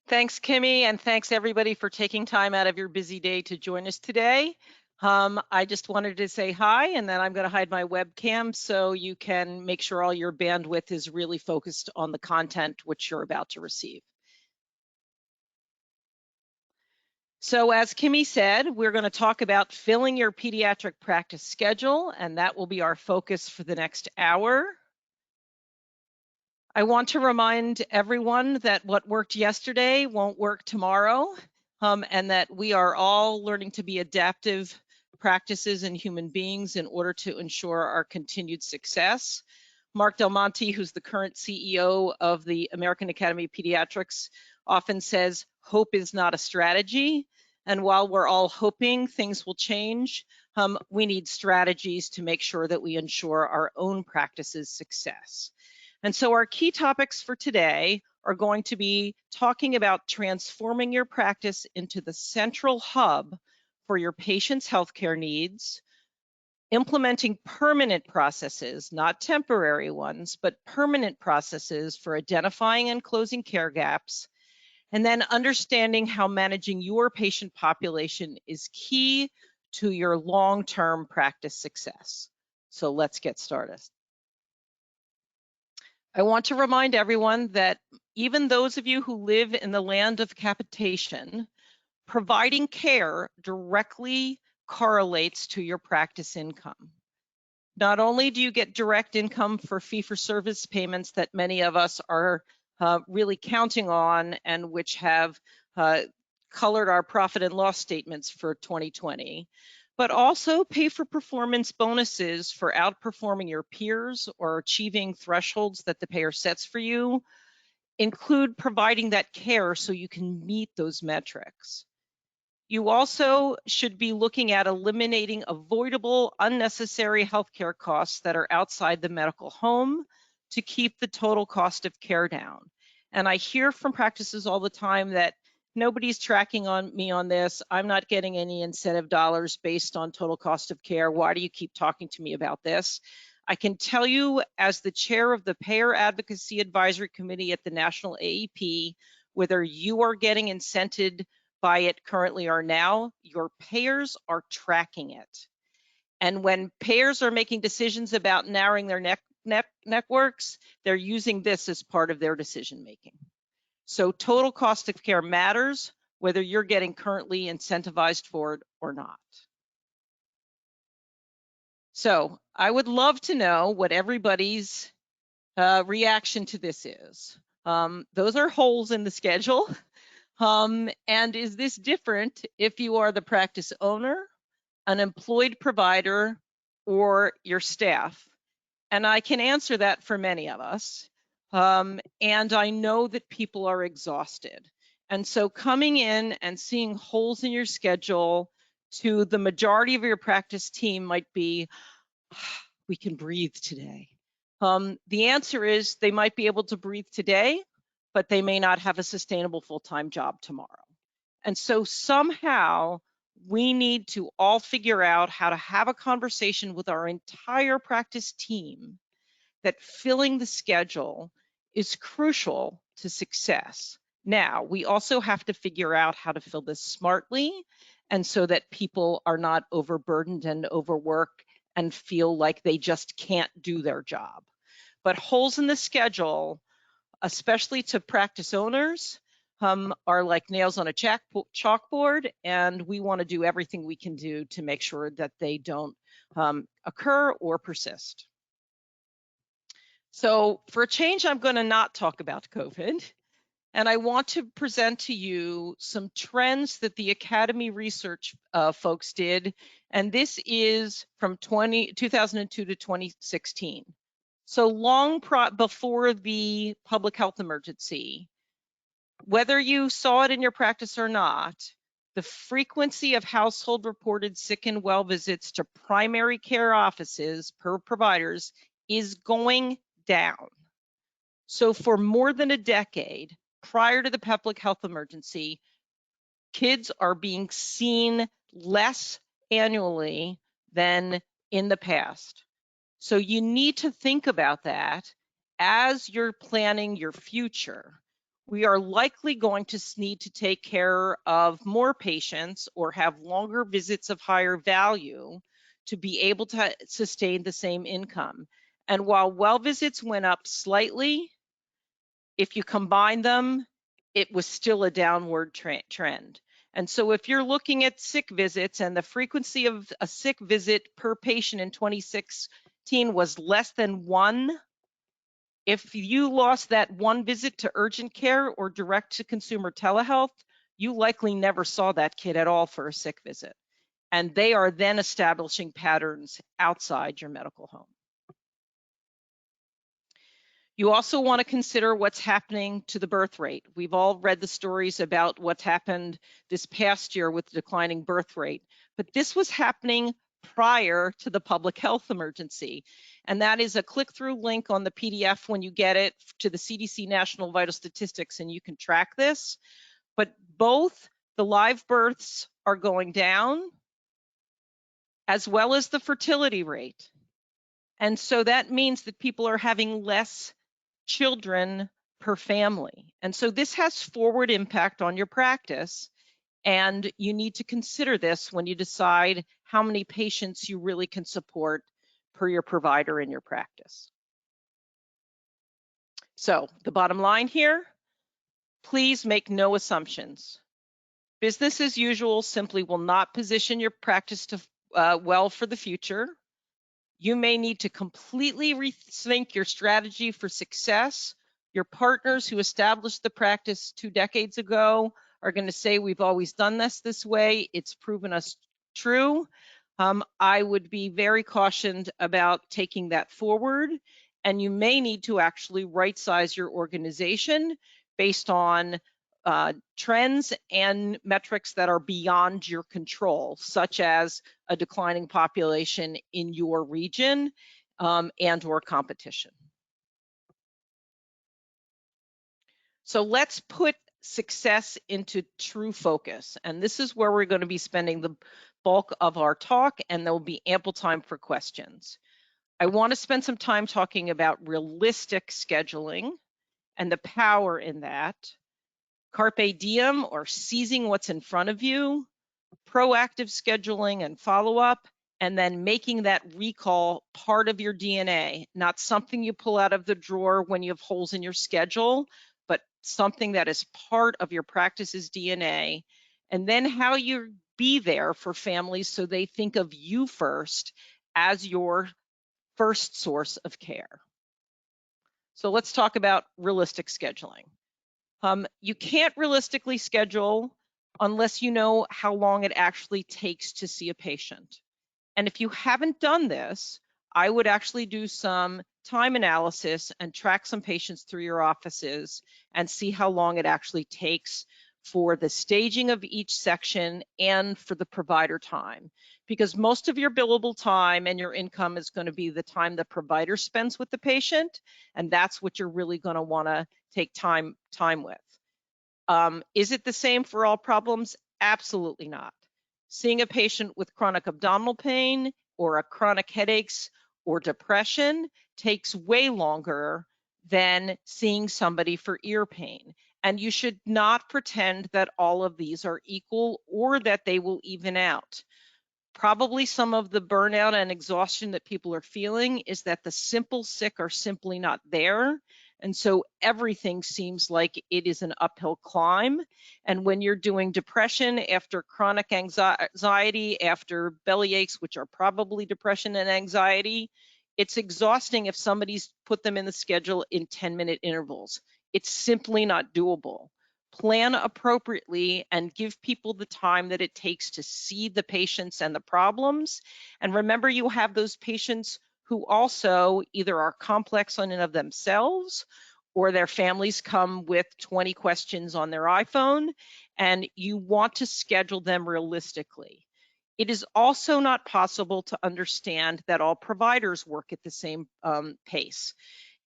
Thanks, Kimmy, and thanks everybody for taking time out of your busy day to join us today. I just wanted to say hi, and then I'm going to hide my webcam so you can make sure all your bandwidth is really focused on the content which you're about to receive. So as Kimmy said, we're going to talk about filling your pediatric practice schedule, and that will be our focus for the next hour. I want to remind everyone that what worked yesterday won't work tomorrow, and that we are all learning to be adaptive practices and human beings in order to ensure our continued success. Mark Del Monte, who's the current CEO of the American Academy of Pediatrics, often says, hope is not a strategy. And while we're all hoping things will change, we need strategies to make sure that we ensure our own practice's success. And so our key topics for today are going to be talking about transforming your practice into the central hub for your patients' healthcare needs, implementing permanent processes, not temporary ones, but permanent processes for identifying and closing care gaps, and then understanding how managing your patient population is key to your long-term practice success. So let's get started. I want to remind everyone that even those of you who live in the land of capitation, providing care directly correlates to your practice income. Not only do you get direct income for fee-for-service payments that many of us are really counting on and which have colored our profit and loss statements for 2020, but also pay for performance bonuses for outperforming your peers or achieving thresholds that the payer sets for you, include providing that care so you can meet those metrics. You also should be looking at eliminating avoidable, unnecessary healthcare costs that are outside the medical home to keep the total cost of care down. And I hear from practices all the time that nobody's tracking on me on this. I'm not getting any incentive dollars based on total cost of care. Why do you keep talking to me about this? I can tell you, as the chair of the Payer Advocacy Advisory Committee at the National AEP, whether you are getting incented by it currently or now, your payers are tracking it. And when payers are making decisions about narrowing their networks, they're using this as part of their decision making. So total cost of care matters, whether you're getting currently incentivized for it or not. So I would love to know what everybody's reaction to this is. Those are holes in the schedule. And is this different if you are the practice owner, an employed provider, or your staff? And I can answer that for many of us. And I know that people are exhausted. And so coming in and seeing holes in your schedule to the majority of your practice team might be, we can breathe today. The answer is they might be able to breathe today, but they may not have a sustainable full-time job tomorrow. And so somehow we need to all figure out how to have a conversation with our entire practice team that filling the schedule is crucial to success. Now, we also have to figure out how to fill this smartly and so that people are not overburdened and overworked and feel like they just can't do their job. But holes in the schedule, especially to practice owners, are like nails on a chalkboard, and we want to do everything we can do to make sure that they don't occur or persist. So for a change, I'm going to not talk about COVID, and I want to present to you some trends that the Academy research folks did, and this is from 2002 to 2016. So long before the public health emergency, whether you saw it in your practice or not, the frequency of household reported sick and well visits to primary care offices per providers is going down. So for more than a decade, prior to the public health emergency, kids are being seen less annually than in the past. So you need to think about that as you're planning your future. we are likely going to need to take care of more patients or have longer visits of higher value to be able to sustain the same income. And while well visits went up slightly, if you combine them, it was still a downward trend. And so if you're looking at sick visits and the frequency of a sick visit per patient in 2016 was less than 1, if you lost that 1 visit to urgent care or direct to consumer telehealth, you likely never saw that kid at all for a sick visit. And they are then establishing patterns outside your medical home. You also want to consider what's happening to the birth rate. We've all read the stories about what's happened this past year with the declining birth rate, but this was happening prior to the public health emergency. And that is a click-through link on the PDF when you get it to the CDC National Vital Statistics, and you can track this. But both the live births are going down, as well as the fertility rate. And so that means that people are having less children per family. And so this has forward impact on your practice, and you need to consider this when you decide how many patients you really can support per your provider in your practice. So the bottom line here, please make no assumptions. Business as usual simply will not position your practice to well for the future. You may need to completely rethink your strategy for success. Your partners who established the practice 2 decades ago are going to say, we've always done this way. It's proven us true. I would be very cautioned about taking that forward. And you may need to actually right-size your organization based on trends and metrics that are beyond your control, such as a declining population in your region and or competition. So let's put success into true focus. And this is where we're going to be spending the bulk of our talk, and there will be ample time for questions. I want to spend some time talking about realistic scheduling and the power in that. Carpe Diem, or seizing what's in front of you, proactive scheduling and follow-up, and then making that recall part of your DNA, not something you pull out of the drawer when you have holes in your schedule, but something that is part of your practice's DNA. And then how you be there for families so they think of you first as your first source of care. So let's talk about realistic scheduling. You can't realistically schedule unless you know how long it actually takes to see a patient. And if you haven't done this, I would actually do some time analysis and track some patients through your offices and see how long it actually takes for the staging of each section and for the provider time. Because most of your billable time and your income is going to be the time the provider spends with the patient, and that's what you're really going to want to take time with. Is it the same for all problems? Absolutely not. Seeing a patient with chronic abdominal pain or a chronic headaches or depression takes way longer than seeing somebody for ear pain. And you should not pretend that all of these are equal or that they will even out. Probably some of the burnout and exhaustion that people are feeling is that the simple sick are simply not there. And so everything seems like it is an uphill climb. And when you're doing depression after chronic anxiety, after belly aches, which are probably depression and anxiety, it's exhausting if somebody's put them in the schedule in 10-minute intervals. It's simply not doable. Plan appropriately and give people the time that it takes to see the patients and the problems. And remember, you have those patients who also either are complex in and of themselves, or their families come with 20 questions on their iPhone, and you want to schedule them realistically. It is also not possible to understand that all providers work at the same pace.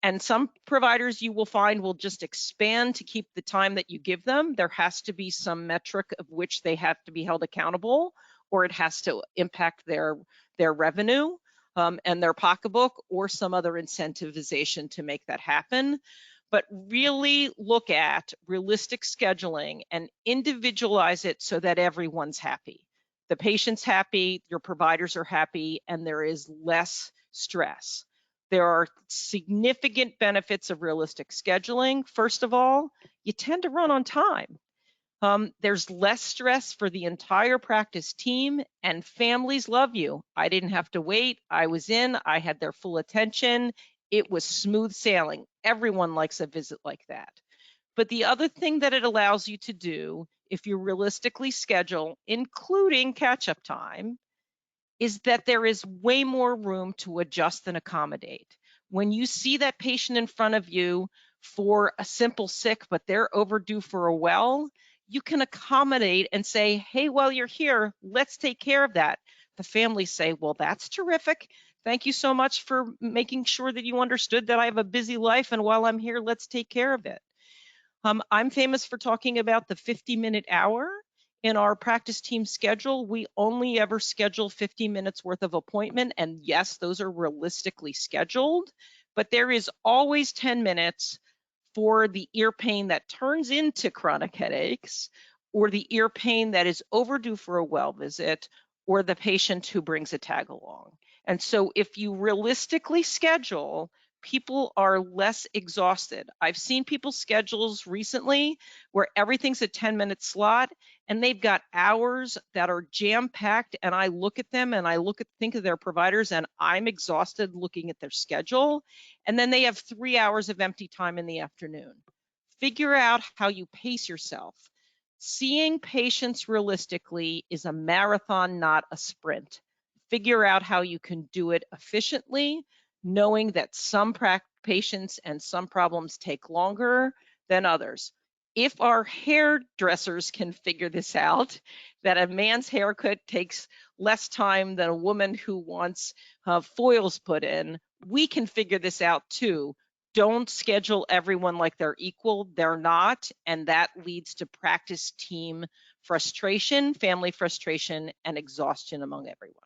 And some providers you will find will just expand to keep the time that you give them. There has to be some metric of which they have to be held accountable, or it has to impact their revenue and their pocketbook, or some other incentivization to make that happen. but really look at realistic scheduling and individualize it so that everyone's happy. The patient's happy, your providers are happy, and there is less stress. There are significant benefits of realistic scheduling. First of all, you tend to run on time. There's less stress for the entire practice team, and families love you. I didn't have to wait. I was in, I had their full attention. It was smooth sailing. Everyone likes a visit like that. But the other thing that it allows you to do, if you realistically schedule, including catch-up time, is that there is way more room to adjust and accommodate. When you see that patient in front of you for a simple sick, but they're overdue for a well, you can accommodate and say, hey, while you're here, let's take care of that. The families say, well, that's terrific. Thank you so much for making sure that you understood that I have a busy life, and while I'm here, let's take care of it. I'm famous for talking about the 50-minute hour. In our practice team schedule, we only ever schedule 50 minutes worth of appointment, and yes, those are realistically scheduled, but there is always 10 minutes for the ear pain that turns into chronic headaches, or the ear pain that is overdue for a well visit, or the patient who brings a tag along. And so if you realistically schedule, people are less exhausted. I've seen people's schedules recently where everything's a 10-minute slot and they've got hours that are jam-packed, and I look at them and I think of their providers and I'm exhausted looking at their schedule, and then they have 3 hours of empty time in the afternoon. Figure out how you pace yourself. Seeing patients realistically is a marathon, not a sprint. Figure out how you can do it efficiently, knowing that some patients and some problems take longer than others. If our hairdressers can figure this out, that a man's haircut takes less time than a woman who wants foils put in, we can figure this out too. Don't schedule everyone like they're equal. They're not, and that leads to practice team frustration, family frustration, and exhaustion among everyone.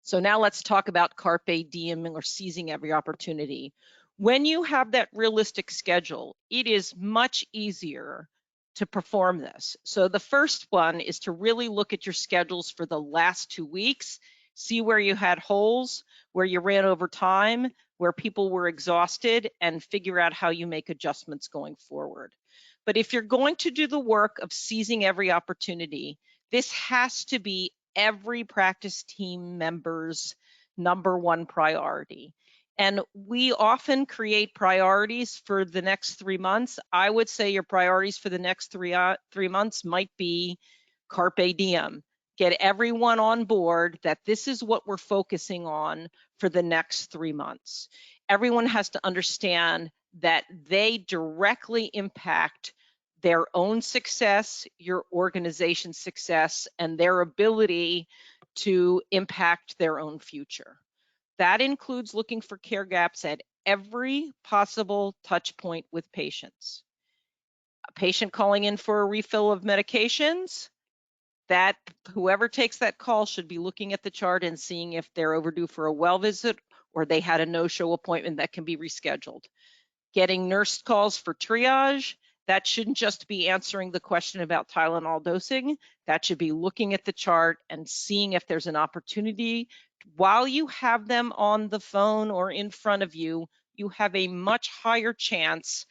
So now let's talk about Carpe Diem, or seizing every opportunity. When you have that realistic schedule, it is much easier to perform this. So the first one is to really look at your schedules for the last 2 weeks, see where you had holes, where you ran over time, where people were exhausted, and figure out how you make adjustments going forward. But if you're going to do the work of seizing every opportunity, this has to be every practice team member's #1 priority. And we often create priorities for the next 3 months. I would say your priorities for the next three months might be Carpe Diem. Get everyone on board that this is what we're focusing on for the next 3 months. Everyone has to understand that they directly impact their own success, your organization's success, and their ability to impact their own future. That includes looking for care gaps at every possible touch point with patients. A patient calling in for a refill of medications, that whoever takes that call should be looking at the chart and seeing if they're overdue for a well visit or they had a no-show appointment that can be rescheduled. Getting nurse calls for triage, that shouldn't just be answering the question about Tylenol dosing. That should be looking at the chart and seeing if there's an opportunity. While you have them on the phone or in front of you, you have a much higher chance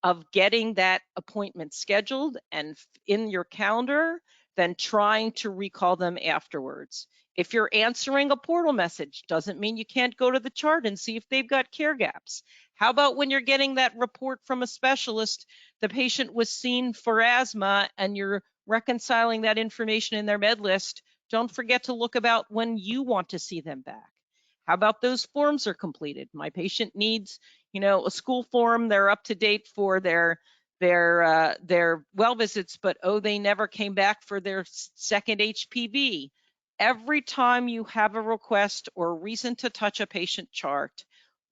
of getting that appointment scheduled and in your calendar than trying to recall them afterwards. If you're answering a portal message, doesn't mean you can't go to the chart and see if they've got care gaps. How about when you're getting that report from a specialist, the patient was seen for asthma, and you're reconciling that information in their med list? Don't forget to look about when you want to see them back. How about those forms are completed? My patient needs, a school form. They're up to date for their well visits, but they never came back for their second HPV. Every time you have a request or reason to touch a patient chart,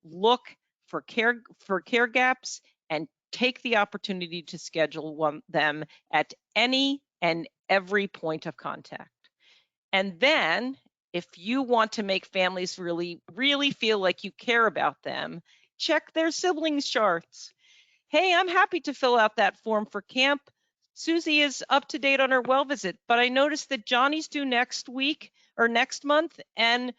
look for care gaps and take the opportunity to schedule them at any and every point of contact. And then, if you want to make families really feel like you care about them, check their siblings' charts. Hey, I'm happy to fill out that form for camp. Susie is up to date on her well visit, but I noticed that Johnny's due next week or next month, and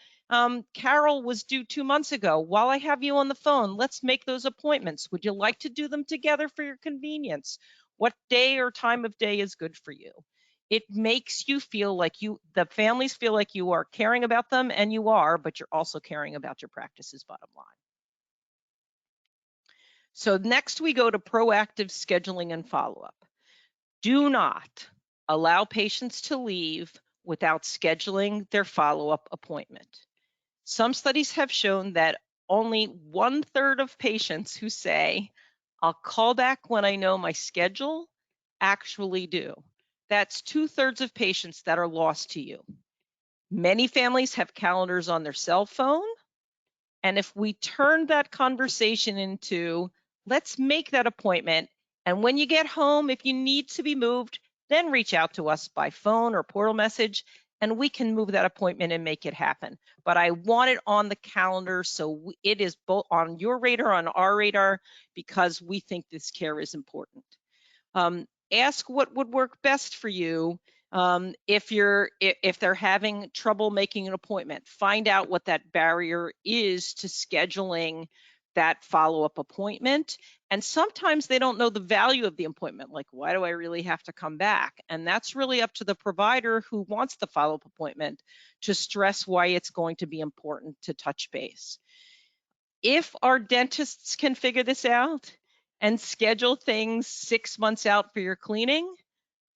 Carol was due 2 months ago. While I have you on the phone, let's make those appointments. Would you like to do them together for your convenience? What day or time of day is good for you? It makes you feel like the families feel like you are caring about them, and you are, but you're also caring about your practice's bottom line. So next we go to proactive scheduling and follow-up. Do not allow patients to leave without scheduling their follow-up appointment. Some studies have shown that only 1/3 of patients who say, I'll call back when I know my schedule, actually do. That's 2/3 of patients that are lost to you. Many families have calendars on their cell phone. And if we turn that conversation into, let's make that appointment, and when you get home, if you need to be moved, then reach out to us by phone or portal message, and we can move that appointment and make it happen. But I want it on the calendar so it is both on your radar, on our radar, because we think this care is important. Ask what would work best for you. If they're having trouble making an appointment, find out what that barrier is to scheduling that follow-up appointment. And sometimes they don't know the value of the appointment, like, why do I really have to come back? And that's really up to the provider who wants the follow-up appointment to stress why it's going to be important to touch base. If our dentists can figure this out and schedule things 6 months out for your cleaning,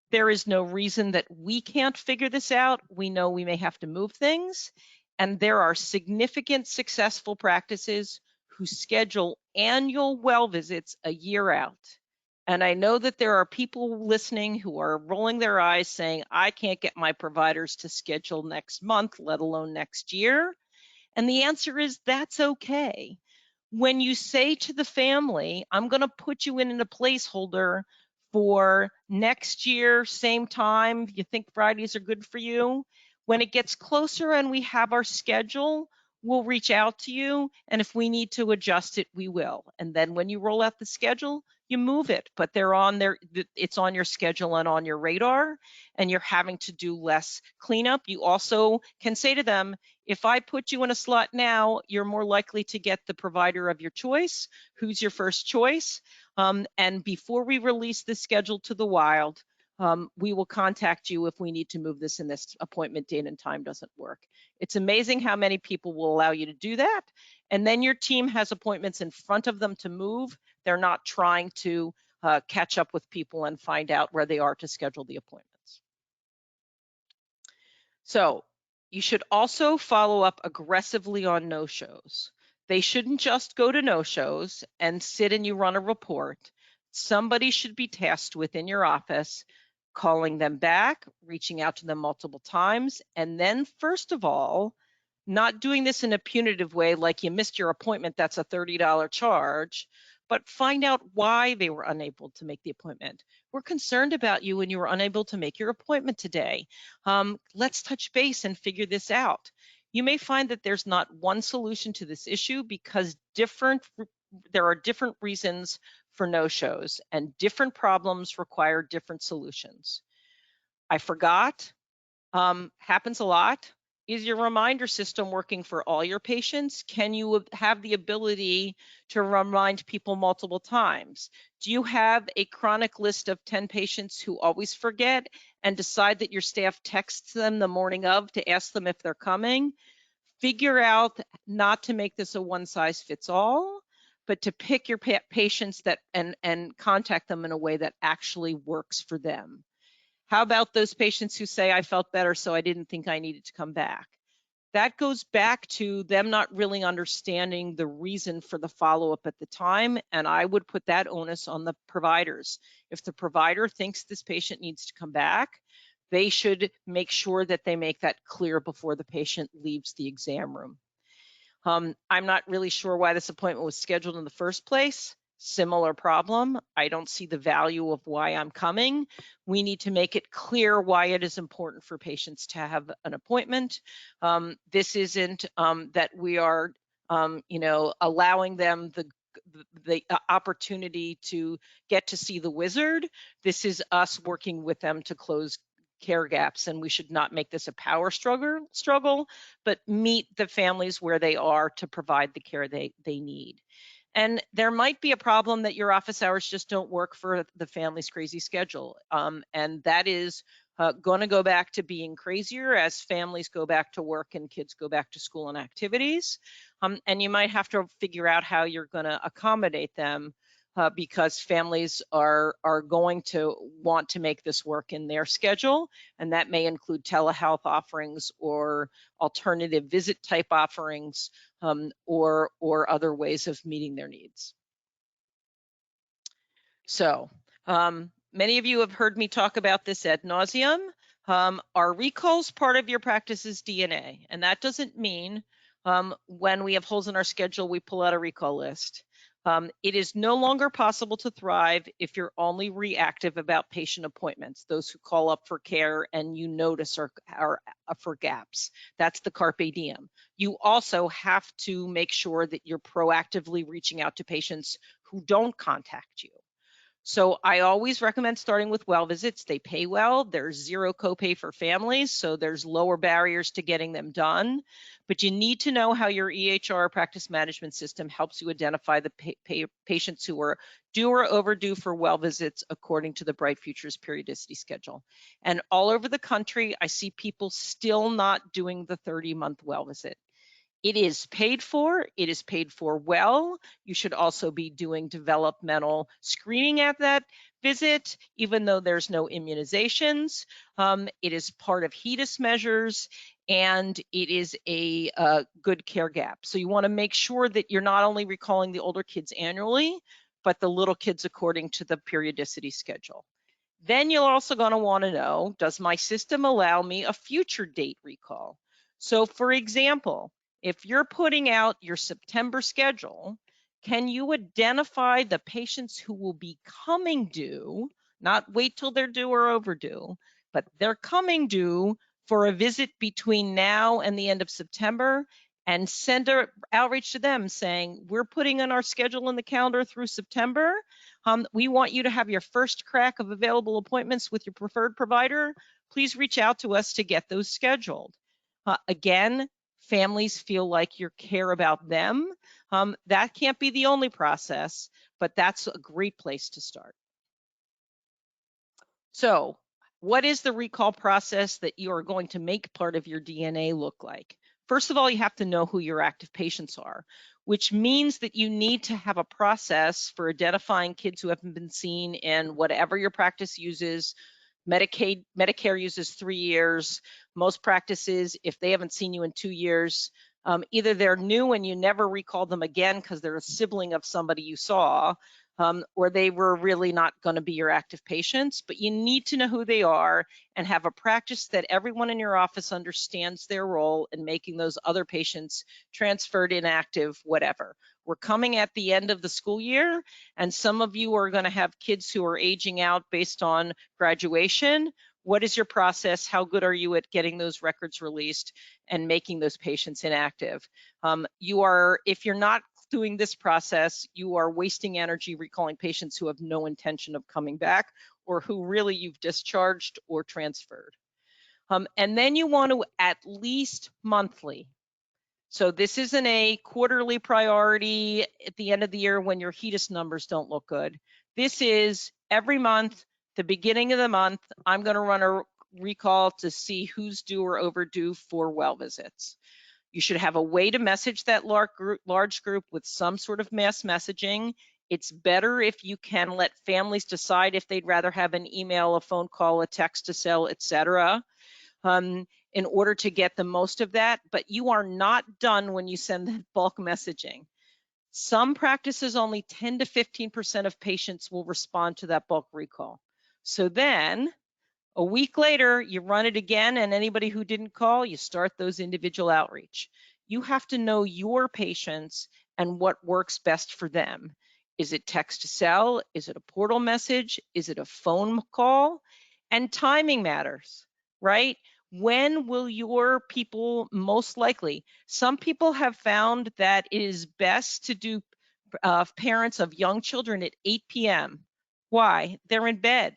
there is no reason that we can't figure this out. We know we may have to move things, and there are significant successful practices who schedule annual well visits a year out. And I know that there are people listening who are rolling their eyes saying, I can't get my providers to schedule next month, let alone next year. And the answer is that's okay. When you say to the family, I'm going to put you in a placeholder for next year, same time, you think Fridays are good for you, when it gets closer and we have our schedule, we'll reach out to you. And if we need to adjust it, we will. And then when you roll out the schedule, you move it, but they're on there, it's on your schedule and on your radar, and you're having to do less cleanup. You also can say to them, if I put you in a slot now, you're more likely to get the provider of your choice. Who's your first choice? And before we release the schedule to the wild, we will contact you if we need to move this and this appointment date and time doesn't work. It's amazing how many people will allow you to do that. And then your team has appointments in front of them to move. They're not trying to catch up with people and find out where they are to schedule the appointments. So you should also follow up aggressively on no-shows. They shouldn't just go to no-shows and sit and you run a report. Somebody should be tasked within your office, calling them back, reaching out to them multiple times, and then first of all, not doing this in a punitive way like you missed your appointment, that's a $30 charge, but find out why they were unable to make the appointment. We're concerned about you and you were unable to make your appointment today. Let's touch base and figure this out. You may find that there's not one solution to this issue because there are different reasons for no-shows, and different problems require different solutions. I forgot, happens a lot. Is your reminder system working for all your patients? Can you have the ability to remind people multiple times? Do you have a chronic list of 10 patients who always forget and decide that your staff texts them the morning of to ask them if they're coming? Figure out not to make this a one-size-fits-all, but to pick your patients that and contact them in a way that actually works for them. How about those patients who say, I felt better, so I didn't think I needed to come back? That goes back to them not really understanding the reason for the follow-up at the time, and I would put that onus on the providers. If the provider thinks this patient needs to come back, they should make sure that they make that clear before the patient leaves the exam room. I'm not really sure why this appointment was scheduled in the first place. Similar problem. I don't see the value of why I'm coming. We need to make it clear why it is important for patients to have an appointment. This isn't that we are allowing them the opportunity to get to see the wizard. This is us working with them to close care gaps, and we should not make this a power struggle, but meet the families where they are to provide the care they need. And there might be a problem that your office hours just don't work for the family's crazy schedule. And that is going to go back to being crazier as families go back to work and kids go back to school and activities. And you might have to figure out how you're going to accommodate them because families are going to want to make this work in their schedule. And that may include telehealth offerings or alternative visit type offerings or other ways of meeting their needs. So many of you have heard me talk about this ad nauseum. Our recalls part of your practice's DNA, and that doesn't mean when we have holes in our schedule, we pull out a recall list. It is no longer possible to thrive if you're only reactive about patient appointments, those who call up for care and you notice are for gaps. That's the Carpe Diem. You also have to make sure that you're proactively reaching out to patients who don't contact you. So I always recommend starting with well visits. They pay well. There's zero copay for families, so there's lower barriers to getting them done. But you need to know how your EHR practice management system helps you identify the patients who are due or overdue for well visits according to the Bright Futures periodicity schedule. And all over the country, I see people still not doing the 30-month well visit. It is paid for. It is paid for well. You should also be doing developmental screening at that visit, even though there's no immunizations. It is part of HEDIS measures, and it is a good care gap. So you want to make sure that you're not only recalling the older kids annually, but the little kids according to the periodicity schedule. Then you're also going to want to know, does my system allow me a future date recall? So for example, if you're putting out your September schedule, can you identify the patients who will be coming due, not wait till they're due or overdue, but they're coming due for a visit between now and the end of September, and send an outreach to them saying, we're putting in our schedule in the calendar through September. We want you to have your first crack of available appointments with your preferred provider. Please reach out to us to get those scheduled. Again, families feel like you care about them. That can't be the only process, but that's a great place to start. So what is the recall process that you are going to make part of your DNA look like? First of all, you have to know who your active patients are, which means that you need to have a process for identifying kids who haven't been seen in whatever your practice uses. Medicare uses 3 years. Most practices, if they haven't seen you in 2 years, either they're new and you never recall them again because they're a sibling of somebody you saw, or they were really not going to be your active patients. But you need to know who they are and have a practice that everyone in your office understands their role in making those other patients transferred, inactive, whatever. We're coming at the end of the school year, and some of you are going to have kids who are aging out based on graduation. What is your process? How good are you at getting those records released and making those patients inactive? If you're not doing this process, you are wasting energy recalling patients who have no intention of coming back or who really you've discharged or transferred. And then you want to at least monthly. So this isn't a quarterly priority at the end of the year when your HEDIS numbers don't look good. This is every month, the beginning of the month, I'm going to run a recall to see who's due or overdue for well visits. You should have a way to message that large group with some sort of mass messaging. It's better if you can let families decide if they'd rather have an email, a phone call, a text to sell, etc. In order to get the most of that, but you are not done when you send that bulk messaging. Some practices, only 10 to 15% of patients will respond to that bulk recall. So then a week later, you run it again, and anybody who didn't call, you start those individual outreach. You have to know your patients and what works best for them. Is it text to sell? Is it a portal message? Is it a phone call? And timing matters, right? When will your people most likely? Some people have found that it is best to do parents of young children at 8 p.m. Why? They're in bed.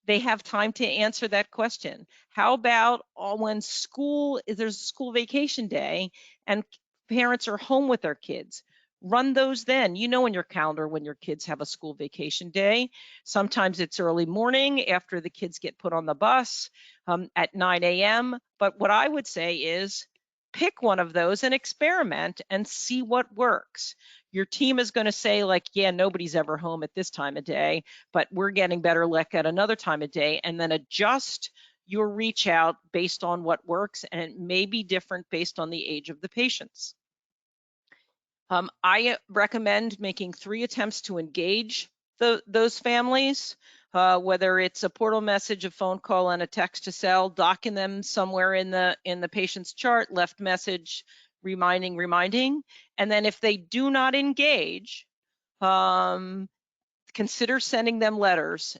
They have time to answer that question. How about when there's a school vacation day and parents are home with their kids? Run those then. You know in your calendar when your kids have a school vacation day. Sometimes it's early morning after the kids get put on the bus at 9 a.m. But what I would say is pick one of those and experiment and see what works. Your team is going to say like, yeah, nobody's ever home at this time of day, but we're getting better luck at another time of day, and then adjust your reach out based on what works, and it may be different based on the age of the patients. I recommend making 3 attempts to engage those families, whether it's a portal message, a phone call, and a text to cell, docking them somewhere in the patient's chart, left message, reminding. And then if they do not engage, consider sending them letters.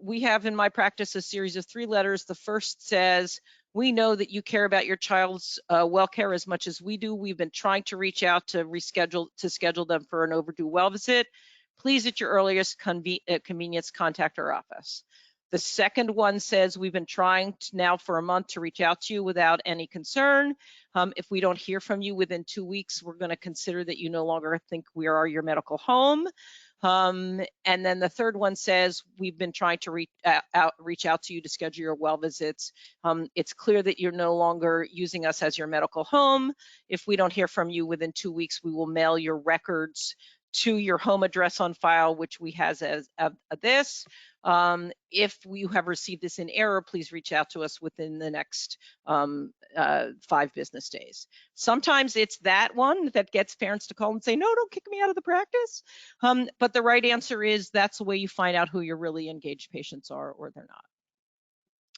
We have in my practice a series of 3 letters. The first says, we know that you care about your child's well-care as much as we do. We've been trying to reach out to schedule them for an overdue well visit. Please, at your earliest convenience, contact our office. The second one says, we've been trying now for a month to reach out to you without any concern. If we don't hear from you within 2 weeks, we're going to consider that you no longer think we are your medical home. And then the third one says, we've been trying to reach out to you to schedule your well visits. It's clear that you're no longer using us as your medical home. If we don't hear from you within 2 weeks, we will mail your records to your home address on file, which we has as this. If you have received this in error, please reach out to us within the next 5 business days. Sometimes it's that one that gets parents to call and say, no, don't kick me out of the practice. But the right answer is that's the way you find out who your really engaged patients are or they're not.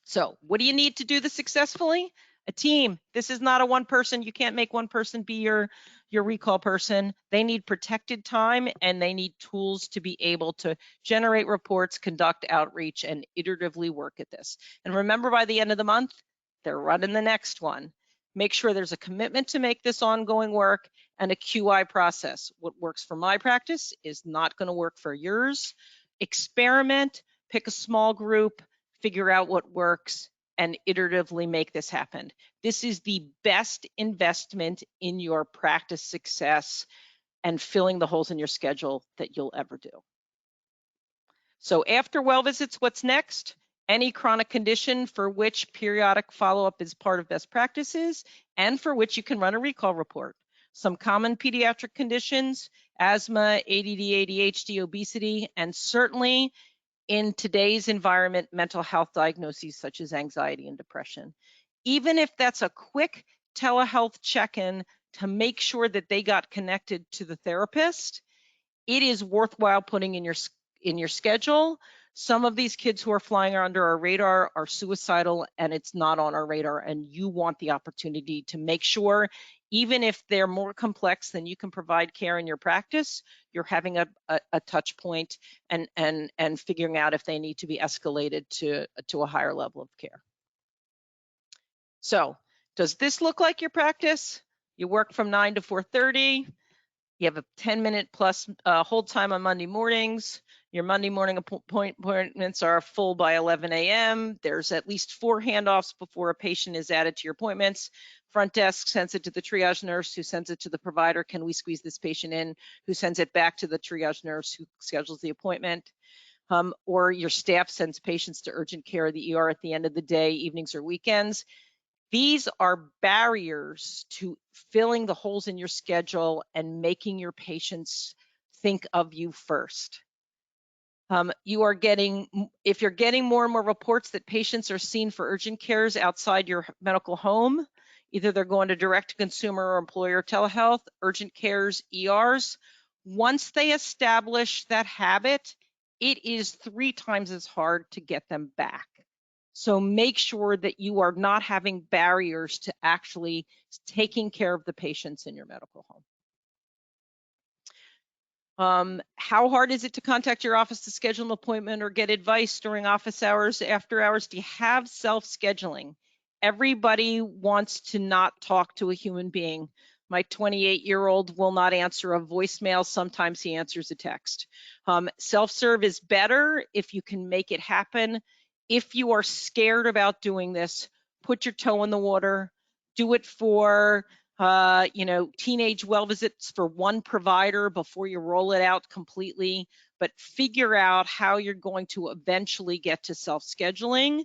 So what do you need to do this successfully? A team. This is not a one person. You can't make one person be your recall person. They need protected time, and they need tools to be able to generate reports, conduct outreach, and iteratively work at this. And remember, by the end of the month, they're running the next one. Make sure there's a commitment to make this ongoing work and a QI process. What works for my practice is not going to work for yours. Experiment, pick a small group, figure out what works, and iteratively make this happen. This is the best investment in your practice success and filling the holes in your schedule that you'll ever do. So after well visits, what's next? Any chronic condition for which periodic follow-up is part of best practices and for which you can run a recall report. Some common pediatric conditions, asthma, ADD, ADHD, obesity, and certainly in today's environment, mental health diagnoses such as anxiety and depression. Even if that's a quick telehealth check-in to make sure that they got connected to the therapist, it is worthwhile putting in your schedule. Some of these kids who are flying under our radar are suicidal, and it's not on our radar, and you want the opportunity to make sure, even if they're more complex than you can provide care in your practice, you're having a touch point and figuring out if they need to be escalated to a higher level of care. So does this look like your practice? You work from 9 to 4:30. You have a 10-minute plus hold time on Monday mornings. Your Monday morning appointments are full by 11 a.m. There's at least 4 handoffs before a patient is added to your appointments. Front desk sends it to the triage nurse, who sends it to the provider. Can we squeeze this patient in? Who sends it back to the triage nurse, who schedules the appointment. Or your staff sends patients to urgent care or the ER at the end of the day, evenings or weekends. These are barriers to filling the holes in your schedule and making your patients think of you first. If you're getting more and more reports that patients are seen for urgent cares outside your medical home, either they're going to direct to consumer or employer telehealth, urgent cares, ERs, once they establish that habit, it is 3 times as hard to get them back. So make sure that you are not having barriers to actually taking care of the patients in your medical home. How hard is it to contact your office to schedule an appointment or get advice during office hours, after hours? Do you have self-scheduling? Everybody wants to not talk to a human being. My 28-year-old will not answer a voicemail. Sometimes he answers a text. Self-serve is better if you can make it happen. If you are scared about doing this, put your toe in the water. Do it for teenage well visits for one provider before you roll it out completely, but figure out how you're going to eventually get to self-scheduling.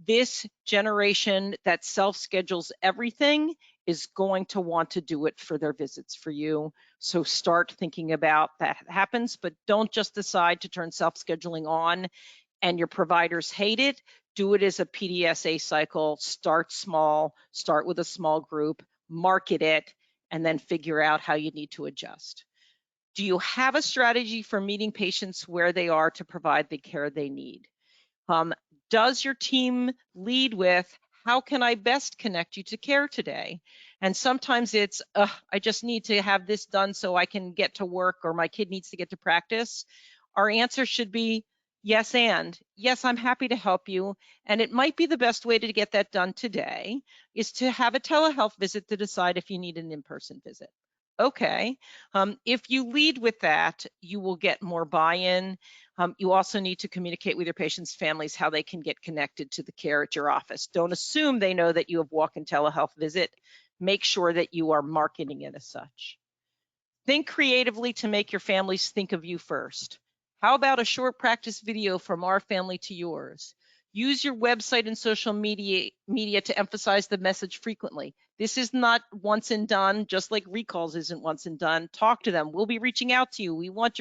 This generation that self-schedules everything is going to want to do it for their visits for you. So start thinking about that happens, but don't just decide to turn self-scheduling on and your providers hate it. Do it as a PDSA cycle. Start small, start with a small group, market it, and then figure out how you need to adjust. Do you have a strategy for meeting patients where they are to provide the care they need? Does your team lead with, how can I best connect you to care today? And sometimes it's, I just need to have this done so I can get to work, or my kid needs to get to practice. Our answer should be yes, and yes, I'm happy to help you. And it might be the best way to get that done today is to have a telehealth visit to decide if you need an in-person visit. Okay, if you lead with that, you will get more buy-in. You also need to communicate with your patients' families how they can get connected to the care at your office. Don't assume they know that you have walk-in telehealth visit. Make sure that you are marketing it as such. Think creatively to make your families think of you first. How about a short practice video from our family to yours? Use your website and social media to emphasize the message frequently. This is not once and done, just like recalls isn't once and done. Talk to them. We'll be reaching out to you. We want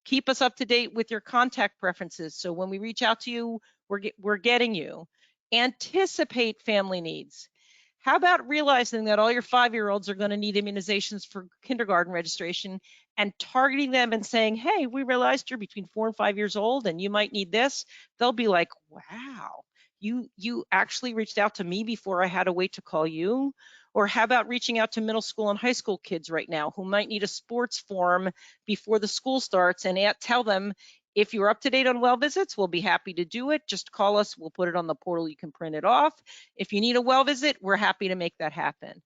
keep us up to date with your contact preferences. So when we reach out to you, we're getting you. Anticipate family needs. How about realizing that all your 5-year-olds are going to need immunizations for kindergarten registration and targeting them and saying, hey, we realized you're between 4 and 5 years old and you might need this. They'll be like, wow, you actually reached out to me before I had to wait to call you. Or how about reaching out to middle school and high school kids right now who might need a sports form before the school starts, and tell them, if you're up to date on well visits, we'll be happy to do it. Just call us. We'll put it on the portal. You can print it off. If you need a well visit, we're happy to make that happen.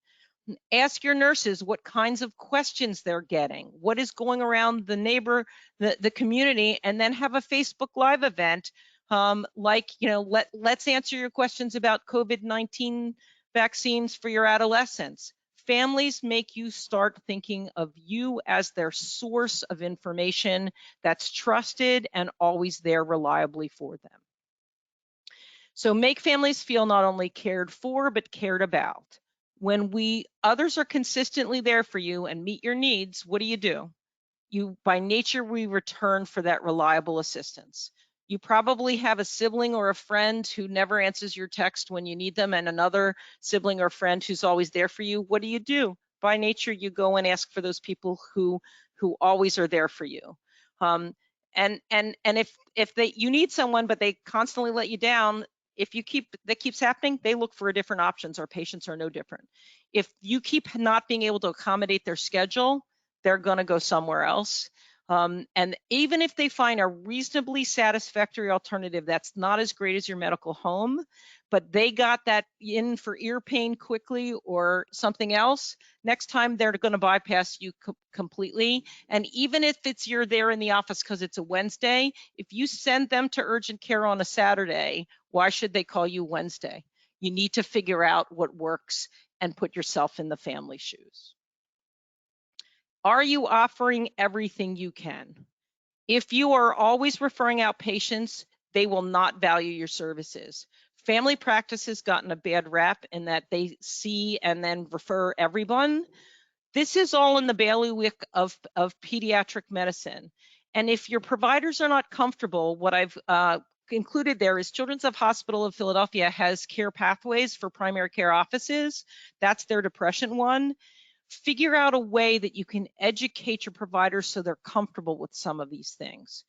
Ask your nurses what kinds of questions they're getting, what is going around the community, and then have a Facebook Live event let's answer your questions about COVID-19 vaccines for your adolescents. Families make you start thinking of you as their source of information that's trusted and always there reliably for them. So make families feel not only cared for, but cared about. When others are consistently there for you and meet your needs, what do? By nature, we return for that reliable assistance. You probably have a sibling or a friend who never answers your text when you need them, and another sibling or friend who's always there for you. What do? By nature, you go and ask for those people who always are there for you. And if you need someone but they constantly let you down, that keeps happening, they look for different options. Our patients are no different. If you keep not being able to accommodate their schedule, they're going to go somewhere else. And even if they find a reasonably satisfactory alternative that's not as great as your medical home, but they got that in for ear pain quickly or something else, next time they're going to bypass you completely. And even if you're there in the office because it's a Wednesday, if you send them to urgent care on a Saturday, why should they call you Wednesday? You need to figure out what works and put yourself in the family shoes. Are you offering everything you can? If you are always referring out patients, they will not value your services. Family practice has gotten a bad rap in that they see and then refer everyone. This is all in the bailiwick of pediatric medicine. And if your providers are not comfortable, what I've included there is Children's Hospital of Philadelphia has care pathways for primary care offices. That's their depression one. Figure out a way that you can educate your providers so they're comfortable with some of these things.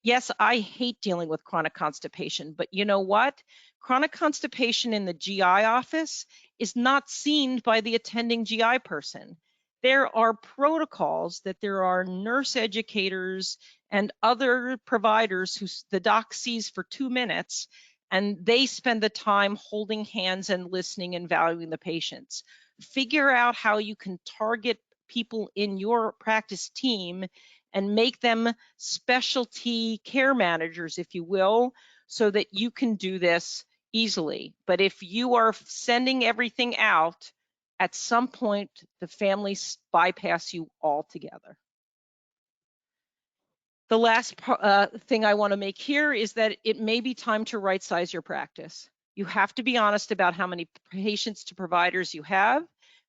Yes, I hate dealing with chronic constipation, but you know what? Chronic constipation in the GI office is not seen by the attending GI person. There are protocols that there are nurse educators and other providers who the doc sees for 2 minutes, and they spend the time holding hands and listening and valuing the patients. figure out how you can target people in your practice team and make them specialty care managers, if you will, so that you can do this easily. But if you are sending everything out, at some point, the families bypass you altogether. The last thing I want to make here is that it may be time to right size your practice. You have to be honest about how many patients to providers you have.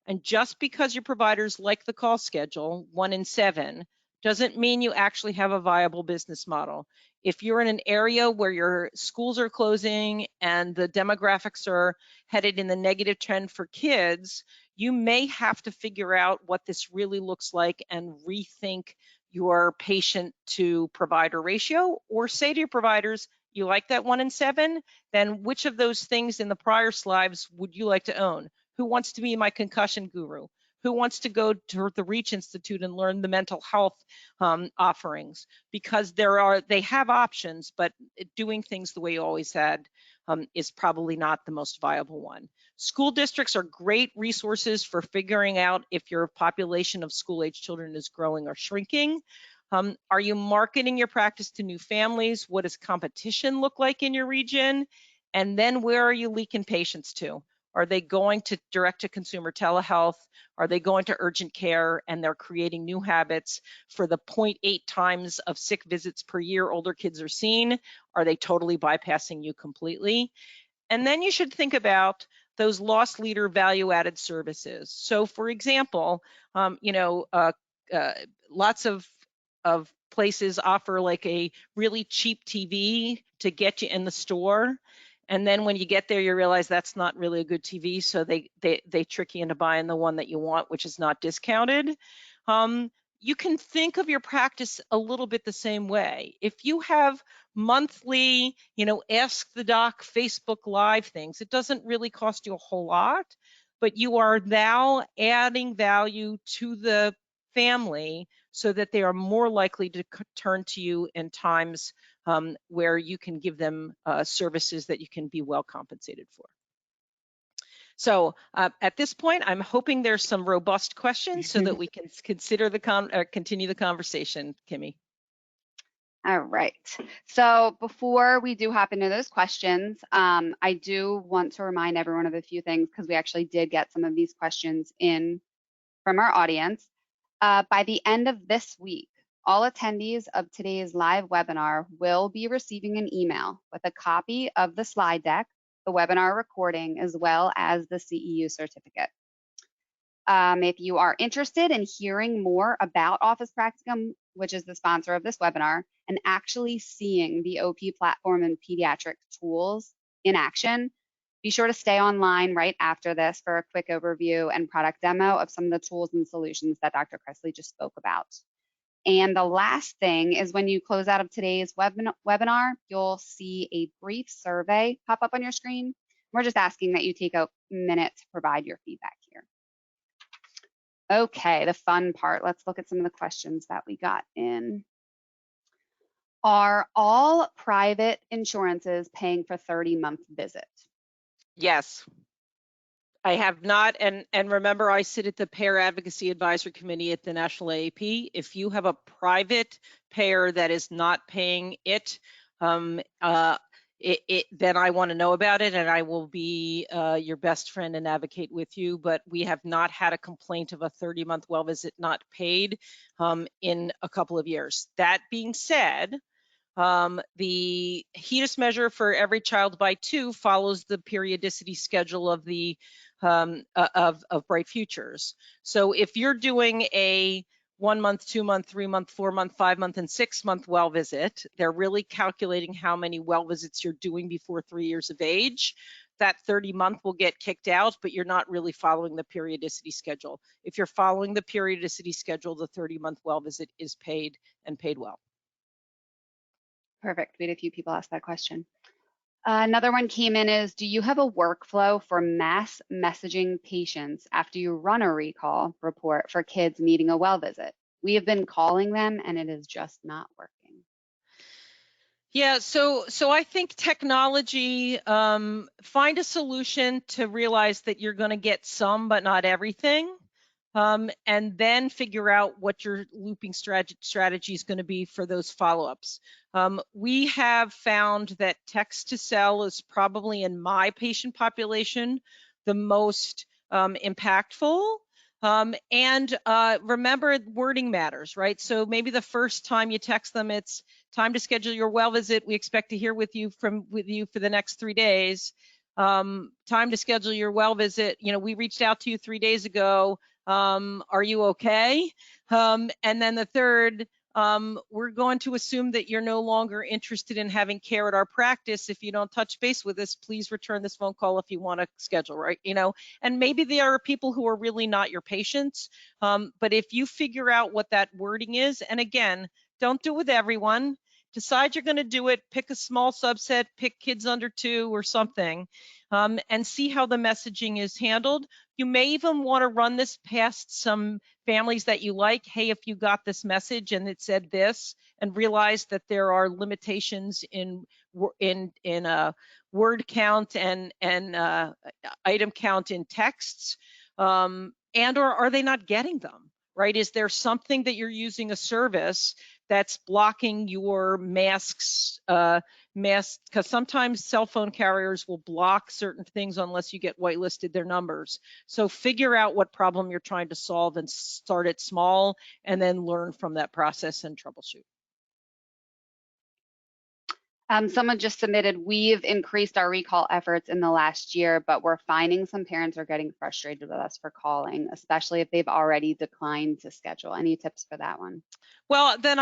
And just because your providers like the call schedule, 1 in 7, doesn't mean you actually have a viable business model. If you're in an area where your schools are closing and the demographics are headed in the negative trend for kids, you may have to figure out what this really looks like and rethink your patient to provider ratio, or say to your providers, you like that 1 in 7, then which of those things in the prior slides would you like to own? Who wants to be my concussion guru? Who wants to go to the Reach Institute and learn the mental health offerings? Because they have options, but doing things the way you always had is probably not the most viable one. School districts are great resources for figuring out if your population of school-age children is growing or shrinking. Are you marketing your practice to new families? What does competition look like in your region? And then where are you leaking patients to? Are they going to direct-to-consumer telehealth? Are they going to urgent care and they're creating new habits for the 0.8 times of sick visits per year older kids are seen? Are they totally bypassing you completely? And then you should think about those loss leader value-added services. So, for example, lots of places offer like a really cheap TV to get you in the store. And then when you get there, you realize that's not really a good TV. So they trick you into buying the one that you want, which is not discounted. You can think of your practice a little bit the same way. If you have monthly, ask the doc Facebook Live things, it doesn't really cost you a whole lot, but you are now adding value to the family so that they are more likely to turn to you in times where you can give them services that you can be well compensated for. So at this point, I'm hoping there's some robust questions so that we can consider continue the conversation, Kimmy. All right. So before we do hop into those questions, I do want to remind everyone of a few things because we actually did get some of these questions in from our audience. By the end of this week, all attendees of today's live webinar will be receiving an email with a copy of the slide deck, the webinar recording, as well as the CEU certificate. If you are interested in hearing more about Office Practicum, which is the sponsor of this webinar, and actually seeing the OP platform and pediatric tools in action, be sure to stay online right after this for a quick overview and product demo of some of the tools and solutions that Dr. Kresley just spoke about. And the last thing is when you close out of today's webinar, you'll see a brief survey pop up on your screen. We're just asking that you take a minute to provide your feedback here. Okay, the fun part. Let's look at some of the questions that we got in. Are all private insurances paying for 30-month visits? Yes. I have not, and remember, I sit at the Payer Advocacy Advisory Committee at the National AAP. If you have a private payer that is not paying it, then I want to know about it, and I will be your best friend and advocate with you. But we have not had a complaint of a 30-month well visit not paid in a couple of years. That being said, the HEDIS measure for every child by 2 follows the periodicity schedule of the of Bright Futures. So if you're doing a 1 month, 2 month, 3 month, 4 month, 5 month, and 6 month well visit, they're really calculating how many well visits you're doing before 3 years of age. That 30-month will get kicked out, but you're not really following the periodicity schedule. If you're following the periodicity schedule, the 30-month well visit is paid and paid well. Perfect. We had a few people ask that question. Another one came in is, do you have a workflow for mass messaging patients after you run a recall report for kids needing a well visit? We have been calling them and it is just not working. Yeah, so I think technology, find a solution to realize that you're going to get some, but not everything. And then figure out what your looping strategy is going to be for those follow-ups. We have found that text to cell is probably in my patient population the most impactful. And remember, wording matters, right? So maybe the first time you text them, it's time to schedule your well visit. We expect to hear with you for the next 3 days. Time to schedule your well visit. You know, we reached out to you 3 days ago. Are you okay? And then the third, we're going to assume that you're no longer interested in having care at our practice. If you don't touch base with us, please return this phone call if you want to schedule, right? You know, and maybe there are people who are really not your patients. But if you figure out what that wording is, and again, don't do it with everyone. Decide you're going to do it, pick a small subset, pick kids under 2 or something, and see how the messaging is handled. You may even want to run this past some families that you like. Hey, if you got this message and it said this, and realize that there are limitations in word count and item count in texts, and or are they not getting them, right? Is there something that you're using a service that's blocking your masks, because sometimes cell phone carriers will block certain things unless you get whitelisted their numbers. So figure out what problem you're trying to solve and start it small, and then learn from that process and troubleshoot. Someone just submitted, we've increased our recall efforts in the last year, but we're finding some parents are getting frustrated with us for calling, especially if they've already declined to schedule. Any tips for that one? Well, then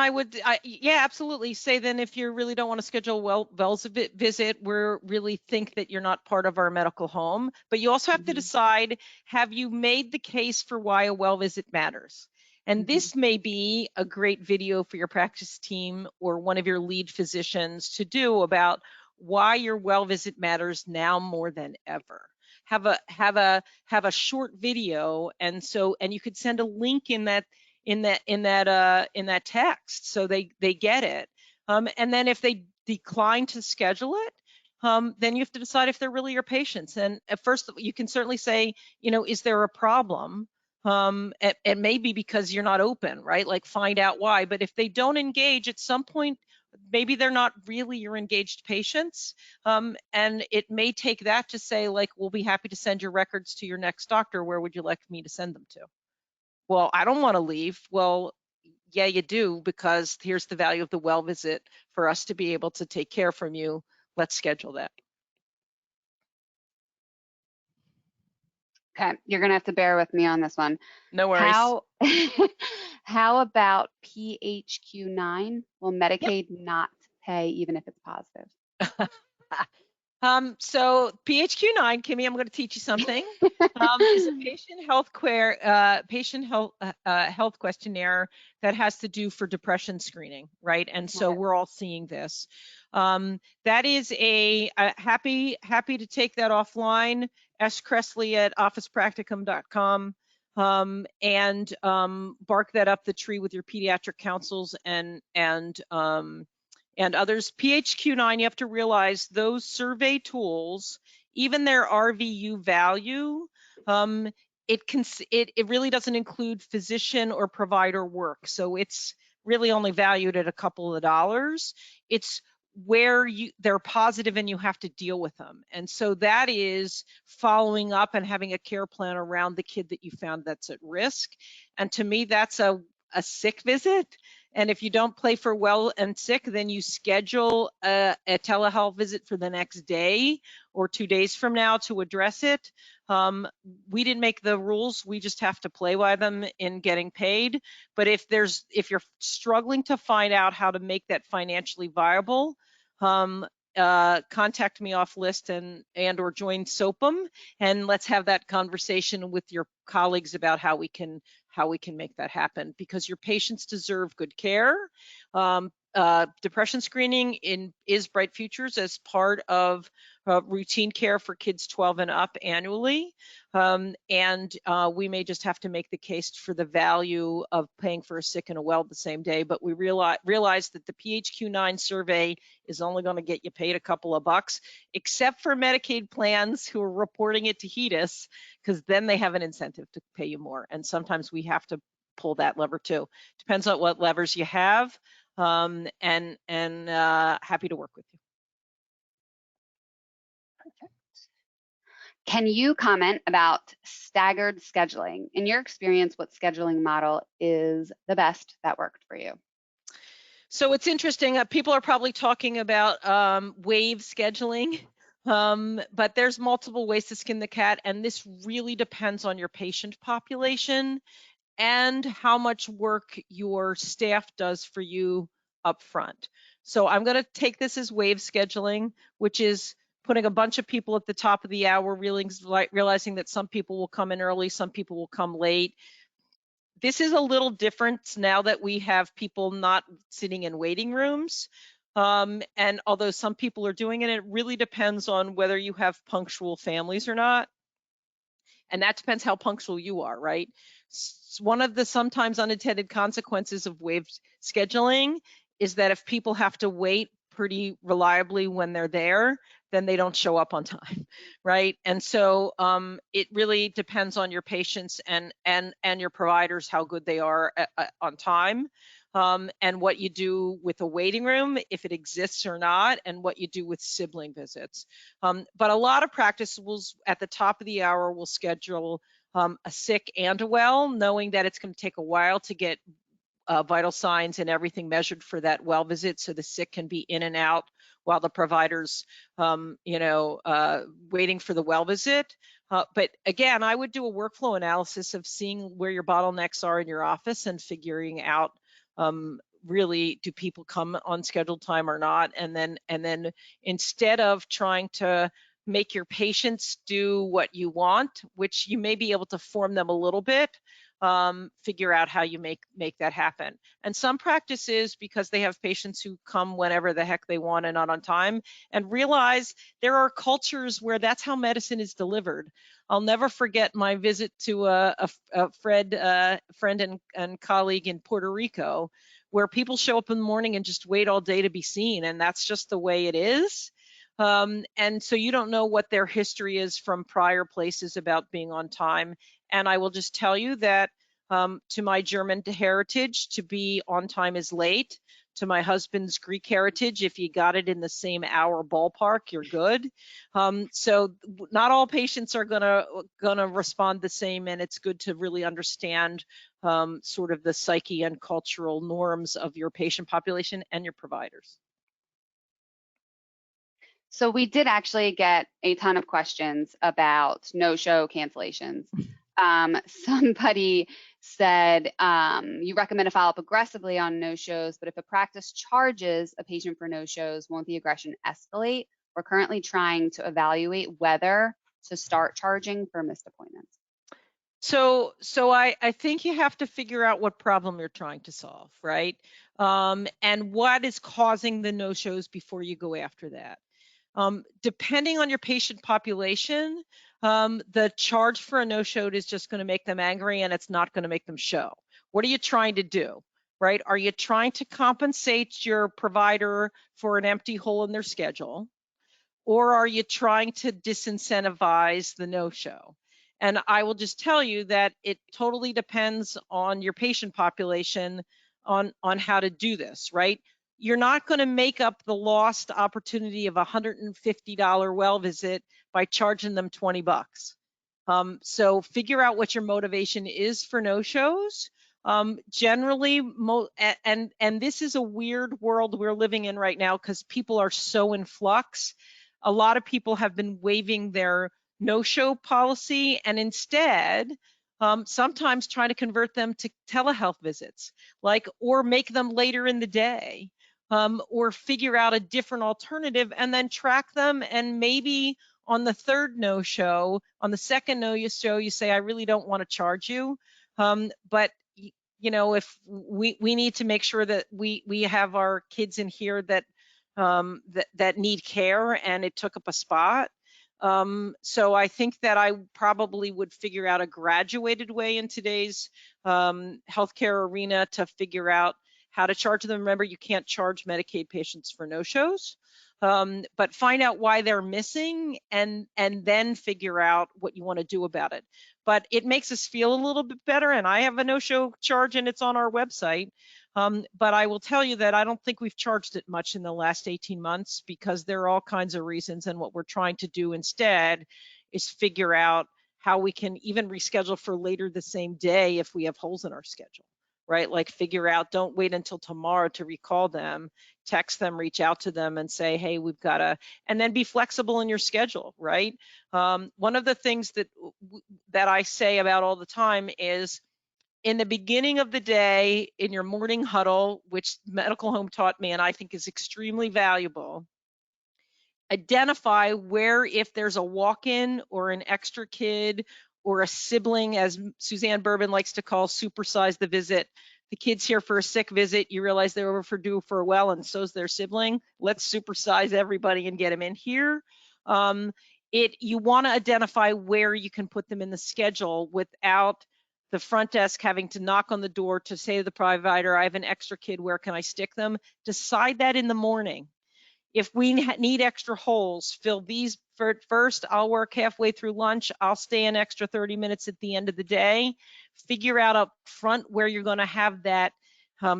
yeah, absolutely say then if you really don't want to schedule WELL's visit, we really think that you're not part of our medical home. But you also have to decide, have you made the case for why a well visit matters? And this may be a great video for your practice team or one of your lead physicians to do about why your well visit matters now more than ever. Have a short video, and you could send a link in that text so they get it. And then if they decline to schedule it, then you have to decide if they're really your patients. And at first, you can certainly say, you know, is there a problem? It may be because you're not open, right? Like, find out why. But if they don't engage at some point, maybe they're not really your engaged patients. And it may take that to say, like, we'll be happy to send your records to your next doctor. Where would you like me to send them to? Well, I don't want to leave. Well, yeah, you do, because here's the value of the well visit for us to be able to take care from you. Let's schedule that. Okay, you're gonna have to bear with me on this one. No worries. How about PHQ-9? Will Medicaid not pay even if it's positive? So PHQ-9, Kimmy, I'm going to teach you something. Is a patient health questionnaire that has to do for depression screening, right? And so we're all seeing this. That is happy to take that offline. skressley@officepracticum.com, and bark that up the tree with your pediatric councils and others. PHQ-9, you have to realize those survey tools, even their RVU value, it really doesn't include physician or provider work. So it's really only valued at a couple of dollars. It's where they're positive and you have to deal with them. And so that is following up and having a care plan around the kid that you found that's at risk. And to me, that's a sick visit. And if you don't play for well and sick, then you schedule a telehealth visit for the next day or 2 days from now to address it. We didn't make the rules. We just have to play by them in getting paid. But if you're struggling to find out how to make that financially viable, contact me off list and or join SOPM, and let's have that conversation with your colleagues about how we can make that happen, because your patients deserve good care. depression screening is Bright Futures as part of routine care for kids 12 and up annually. And we may just have to make the case for the value of paying for a sick and a well the same day, but we realize that the PHQ-9 survey is only going to get you paid a couple of bucks, except for Medicaid plans who are reporting it to HEDIS, because then they have an incentive to pay you more. And sometimes we have to pull that lever too. Depends on what levers you have. And happy to work with you. Perfect. Can you comment about staggered scheduling? In your experience, what scheduling model is the best that worked for you? So it's interesting. People are probably talking about wave scheduling, but there's multiple ways to skin the cat, and this really depends on your patient population and how much work your staff does for you up front. So I'm going to take this as wave scheduling, which is putting a bunch of people at the top of the hour, realizing that some people will come in early, some people will come late. This is a little different now that we have people not sitting in waiting rooms. And although some people are doing it, it really depends on whether you have punctual families or not. And that depends how punctual you are, right? One of the sometimes unintended consequences of wave scheduling is that if people have to wait pretty reliably when they're there, then they don't show up on time, right? And so it really depends on your patients and your providers, how good they are on time. And what you do with a waiting room, if it exists or not, and what you do with sibling visits. But a lot of practices at the top of the hour will schedule a sick and a well, knowing that it's going to take a while to get vital signs and everything measured for that well visit, so the sick can be in and out while the provider's waiting for the well visit. But again, I would do a workflow analysis of seeing where your bottlenecks are in your office and figuring out really, do people come on scheduled time or not? And then instead of trying to make your patients do what you want, which you may be able to form them a little bit, figure out how you make that happen. And some practices, because they have patients who come whenever the heck they want and not on time, and realize there are cultures where that's how medicine is delivered. I'll never forget my visit to a friend and colleague in Puerto Rico, where people show up in the morning and just wait all day to be seen, and that's just the way it is. And so you don't know what their history is from prior places about being on time. And I will just tell you that to my German heritage, to be on time is late. To my husband's Greek heritage, if you got it in the same hour ballpark, you're good. So not all patients are gonna respond the same, and it's good to really understand sort of the psyche and cultural norms of your patient population and your providers. So we did actually get a ton of questions about no-show cancellations. Somebody said you recommend to follow up aggressively on no-shows, but if a practice charges a patient for no-shows, won't the aggression escalate? We're currently trying to evaluate whether to start charging for missed appointments. So I think you have to figure out what problem you're trying to solve, right? And what is causing the no-shows before you go after that. Depending on your patient population, the charge for a no-show is just going to make them angry, and it's not going to make them show. What are you trying to do, right? Are you trying to compensate your provider for an empty hole in their schedule, or are you trying to disincentivize the no-show? And I will just tell you that it totally depends on your patient population on how to do this, right? You're not going to make up the lost opportunity of a $150 well visit by charging them 20 bucks. So figure out what your motivation is for no-shows. Generally, and this is a weird world we're living in right now because people are so in flux. A lot of people have been waiving their no-show policy and instead sometimes trying to convert them to telehealth visits, or make them later in the day, or figure out a different alternative and then track them. And maybe on the third no-show, on the second no-show, you say, I really don't want to charge you, but you know, if we need to make sure that we have our kids in here that that need care, and it took up a spot. So I think that I probably would figure out a graduated way in today's healthcare arena to figure out how to charge them. Remember, you can't charge Medicaid patients for no-shows, but find out why they're missing, and then figure out what you want to do about it. But it makes us feel a little bit better, and I have a no-show charge, and it's on our website. But I will tell you that I don't think we've charged it much in the last 18 months because there are all kinds of reasons. And what we're trying to do instead is figure out how we can even reschedule for later the same day if we have holes in our schedule, right? Like figure out, don't wait until tomorrow to recall them, text them, reach out to them and say, hey, we've got to, and then be flexible in your schedule, right? One of the things that I say about all the time is, in the beginning of the day, in your morning huddle, which Medical Home taught me and I think is extremely valuable, identify where, if there's a walk-in or an extra kid or a sibling, as Suzanne Bourbon likes to call, supersize the visit. The kid's here for a sick visit, you realize they're overdue for a well, and so's their sibling. Let's supersize everybody and get them in here. You want to identify where you can put them in the schedule without the front desk having to knock on the door to say to the provider, I have an extra kid, where can I stick them? Decide that in the morning. If we need extra holes, fill these first. I'll work halfway through lunch. I'll stay an extra 30 minutes at the end of the day. Figure out up front where you're going to have that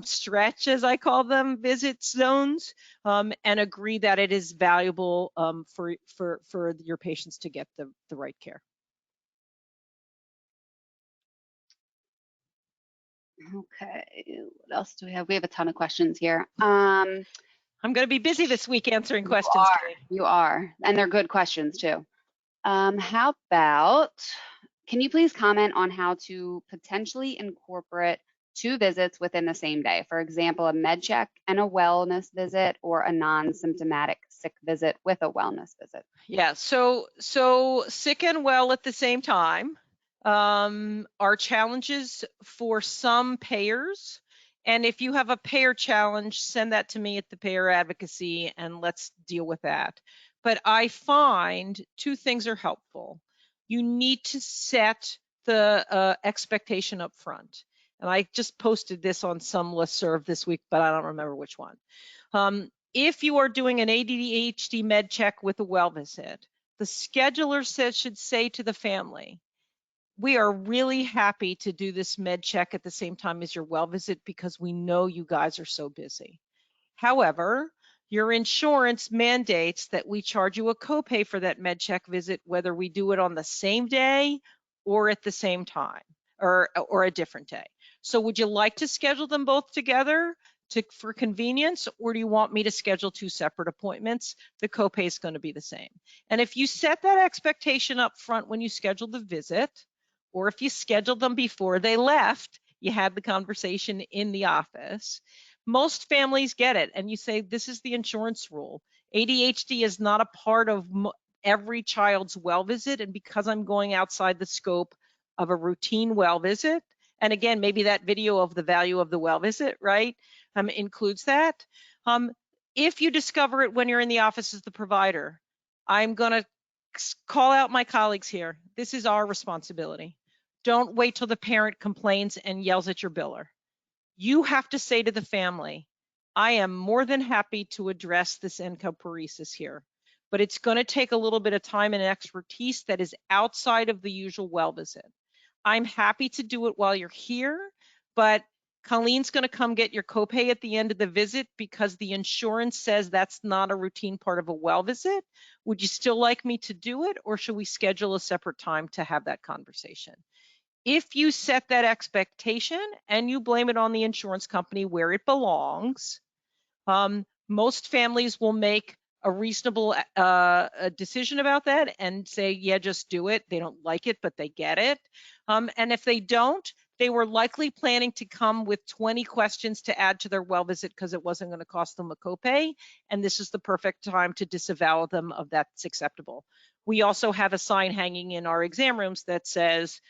stretch, as I call them, visit zones, and agree that it is valuable for your patients to get the right care. Okay, what else do we have? We have a ton of questions here. I'm going to be busy this week answering questions. You are, and they're good questions too. How about, can you please comment on how to potentially incorporate 2 visits within the same day? For example, a med check and a wellness visit, or a non-symptomatic sick visit with a wellness visit. Yeah, so sick and well at the same time are challenges for some payers. And if you have a payer challenge, send that to me at the payer advocacy and let's deal with that. But I find 2 things are helpful. You need to set the expectation up front. And I just posted this on some listserv this week, but I don't remember which one. If you are doing an ADHD med check with a well visit, the scheduler should say to the family, we are really happy to do this med check at the same time as your well visit because we know you guys are so busy. However, your insurance mandates that we charge you a copay for that med check visit, whether we do it on the same day or at the same time, or a different day. So would you like to schedule them both together for convenience, or do you want me to schedule 2 separate appointments? The copay is going to be the same. And if you set that expectation up front when you schedule the visit, or if you scheduled them before they left, you had the conversation in the office, most families get it. And you say, this is the insurance rule. ADHD is not a part of every child's well visit. And because I'm going outside the scope of a routine well visit, and again, maybe that video of the value of the well visit, right, includes that. If you discover it when you're in the office as the provider, I'm going to call out my colleagues here. This is our responsibility. Don't wait till the parent complains and yells at your biller. You have to say to the family, I am more than happy to address this encoparesis here, but it's going to take a little bit of time and expertise that is outside of the usual well visit. I'm happy to do it while you're here, but Colleen's going to come get your copay at the end of the visit because the insurance says that's not a routine part of a well visit. Would you still like me to do it, or should we schedule a separate time to have that conversation? If you set that expectation and you blame it on the insurance company where it belongs, most families will make a reasonable decision about that and say, yeah, just do it. They don't like it, but they get it. And if they don't, they were likely planning to come with 20 questions to add to their well visit because it wasn't going to cost them a copay. And this is the perfect time to disavow them of that's acceptable. We also have a sign hanging in our exam rooms that says,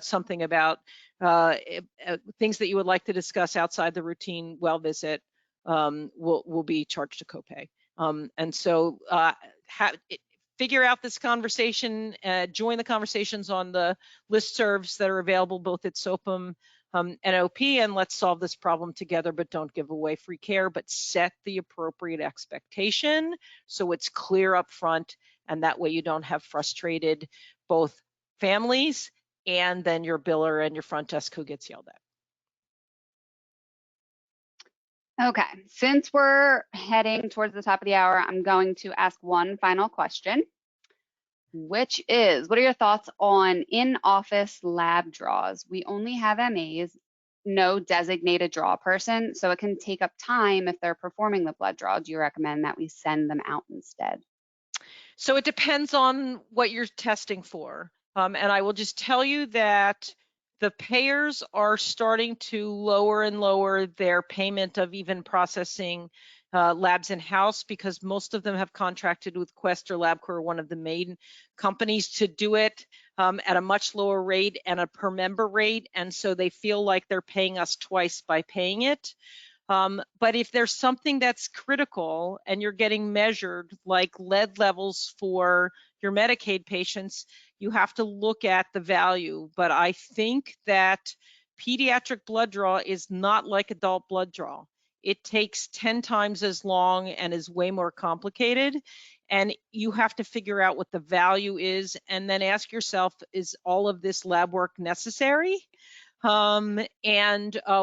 something about things that you would like to discuss outside the routine well visit will be charged a copay. And so figure out this conversation, join the conversations on the listservs that are available both at SOPM and OP, and let's solve this problem together, but don't give away free care, but set the appropriate expectation so it's clear up front, and that way you don't have frustrated both families and then your biller and your front desk who gets yelled at. Okay, since we're heading towards the top of the hour, I'm going to ask one final question, which is, what are your thoughts on in-office lab draws? We only have MAs, no designated draw person, so it can take up time if they're performing the blood draw. Do you recommend that we send them out instead? So it depends on what you're testing for. And I will just tell you that the payers are starting to lower and lower their payment of even processing labs in-house, because most of them have contracted with Quest or LabCorp, one of the main companies, to do it at a much lower rate and a per member rate. And so they feel like they're paying us twice by paying it. But if there's something that's critical and you're getting measured, like lead levels for your Medicaid patients, you have to look at the value. But I think that pediatric blood draw is not like adult blood draw. It takes 10 times as long and is way more complicated. And you have to figure out what the value is and then ask yourself, is all of this lab work necessary? And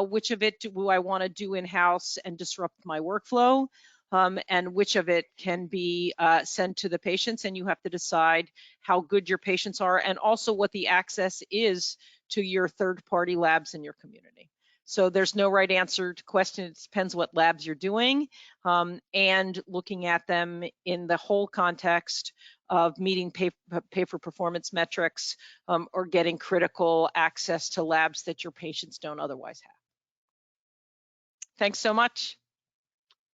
which of it do I want to do in-house and disrupt my workflow, and which of it can be sent to the patients, and you have to decide how good your patients are and also what the access is to your third-party labs in your community. So there's no right answer to question. It depends what labs you're doing, and looking at them in the whole context of meeting pay for performance metrics, or getting critical access to labs that your patients don't otherwise have. Thanks so much.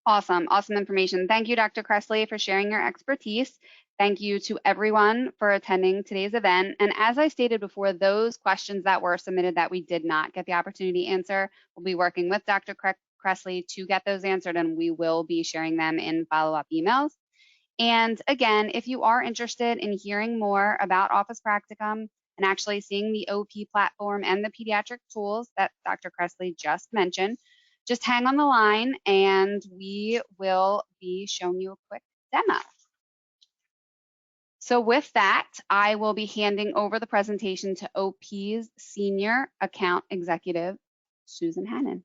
Awesome information. Thank you, Dr. Kressley, for sharing your expertise. Thank you to everyone for attending today's event. And as I stated before, those questions that were submitted that we did not get the opportunity to answer, we'll be working with Dr. Kressley to get those answered, and we will be sharing them in follow-up emails. And again, if you are interested in hearing more about Office Practicum and actually seeing the OP platform and the pediatric tools that Dr. Kressley just mentioned, just hang on the line and we will be showing you a quick demo. So with that, I will be handing over the presentation to OP's Senior Account Executive, Susan Hannon.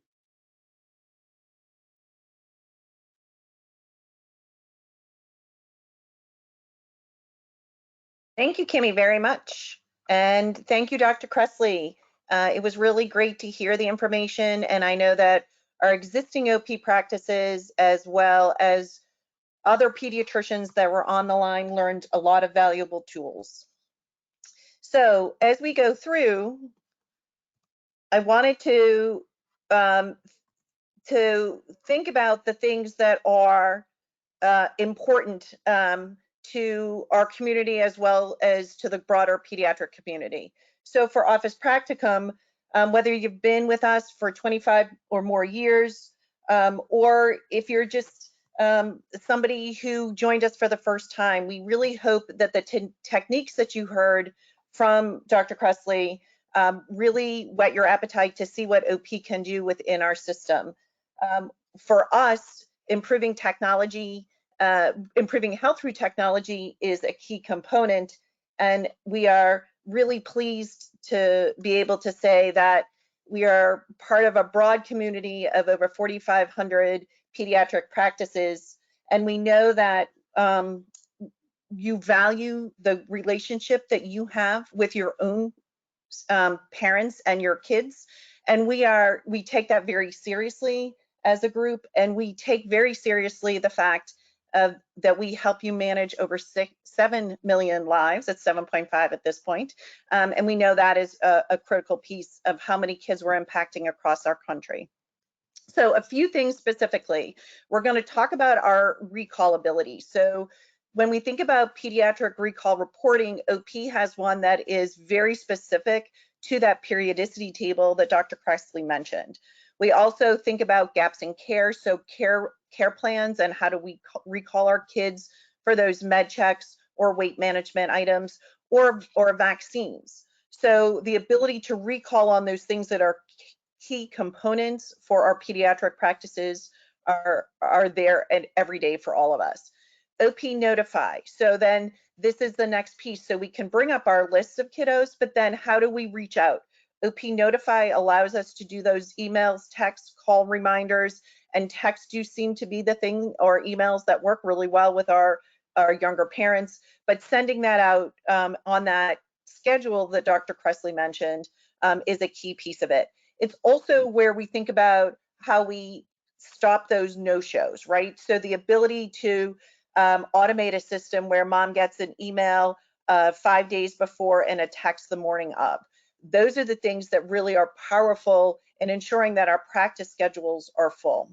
Thank you, Kimmy, very much. And thank you, Dr. Kressley. It was really great to hear the information, and I know that our existing OP practices, as well as other pediatricians that were on the line, learned a lot of valuable tools. So as we go through, I wanted to think about the things that are important to our community as well as to the broader pediatric community. So for Office Practicum, whether you've been with us for 25 or more years, or if you're just somebody who joined us for the first time, we really hope that the techniques that you heard from Dr. Kressley really whet your appetite to see what OP can do within our system. For us, improving technology, improving health through technology is a key component, and we are really pleased to be able to say that we are part of a broad community of over 4,500 pediatric practices, and we know that you value the relationship that you have with your own parents and your kids, and we take that very seriously as a group, and we take very seriously the fact that we help you manage over 7 million lives. It's 7.5 at this point. And we know that is a critical piece of how many kids we're impacting across our country. So a few things specifically. We're going to talk about our recallability. So when we think about pediatric recall reporting, OP has one that is very specific to that periodicity table that Dr. Cressley mentioned. We also think about gaps in care, so care plans and how do we recall our kids for those med checks or weight management items or vaccines. So the ability to recall on those things that are key components for our pediatric practices are there and every day for all of us. OP notify. So then this is the next piece. So we can bring up our list of kiddos, but then how do we reach out? OP notify allows us to do those emails, text, call reminders, and text do seem to be the thing, or emails that work really well with our younger parents. But sending that out on that schedule that Dr. Cressley mentioned is a key piece of it. It's also where we think about how we stop those no-shows, right? So the ability to automate a system where mom gets an email 5 days before and a text the morning of. Those are the things that really are powerful in ensuring that our practice schedules are full.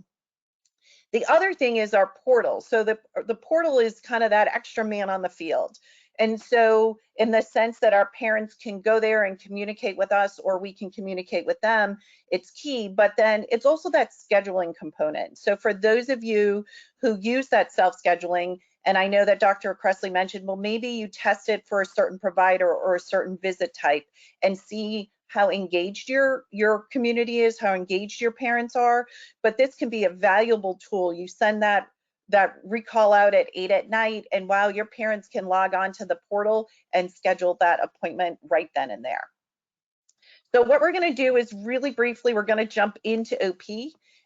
The other thing is our portal. So the portal is kind of that extra man on the field. And so in the sense that our parents can go there and communicate with us, or we can communicate with them, it's key. But then it's also that scheduling component. So for those of you who use that self-scheduling, and I know that Dr. Cressley mentioned, well, maybe you test it for a certain provider or a certain visit type and see how engaged your community is, how engaged your parents are. But this can be a valuable tool. You send that recall out at 8 at night, and wow, your parents can log on to the portal and schedule that appointment right then and there. So what we're going to do is really briefly, we're going to jump into OP,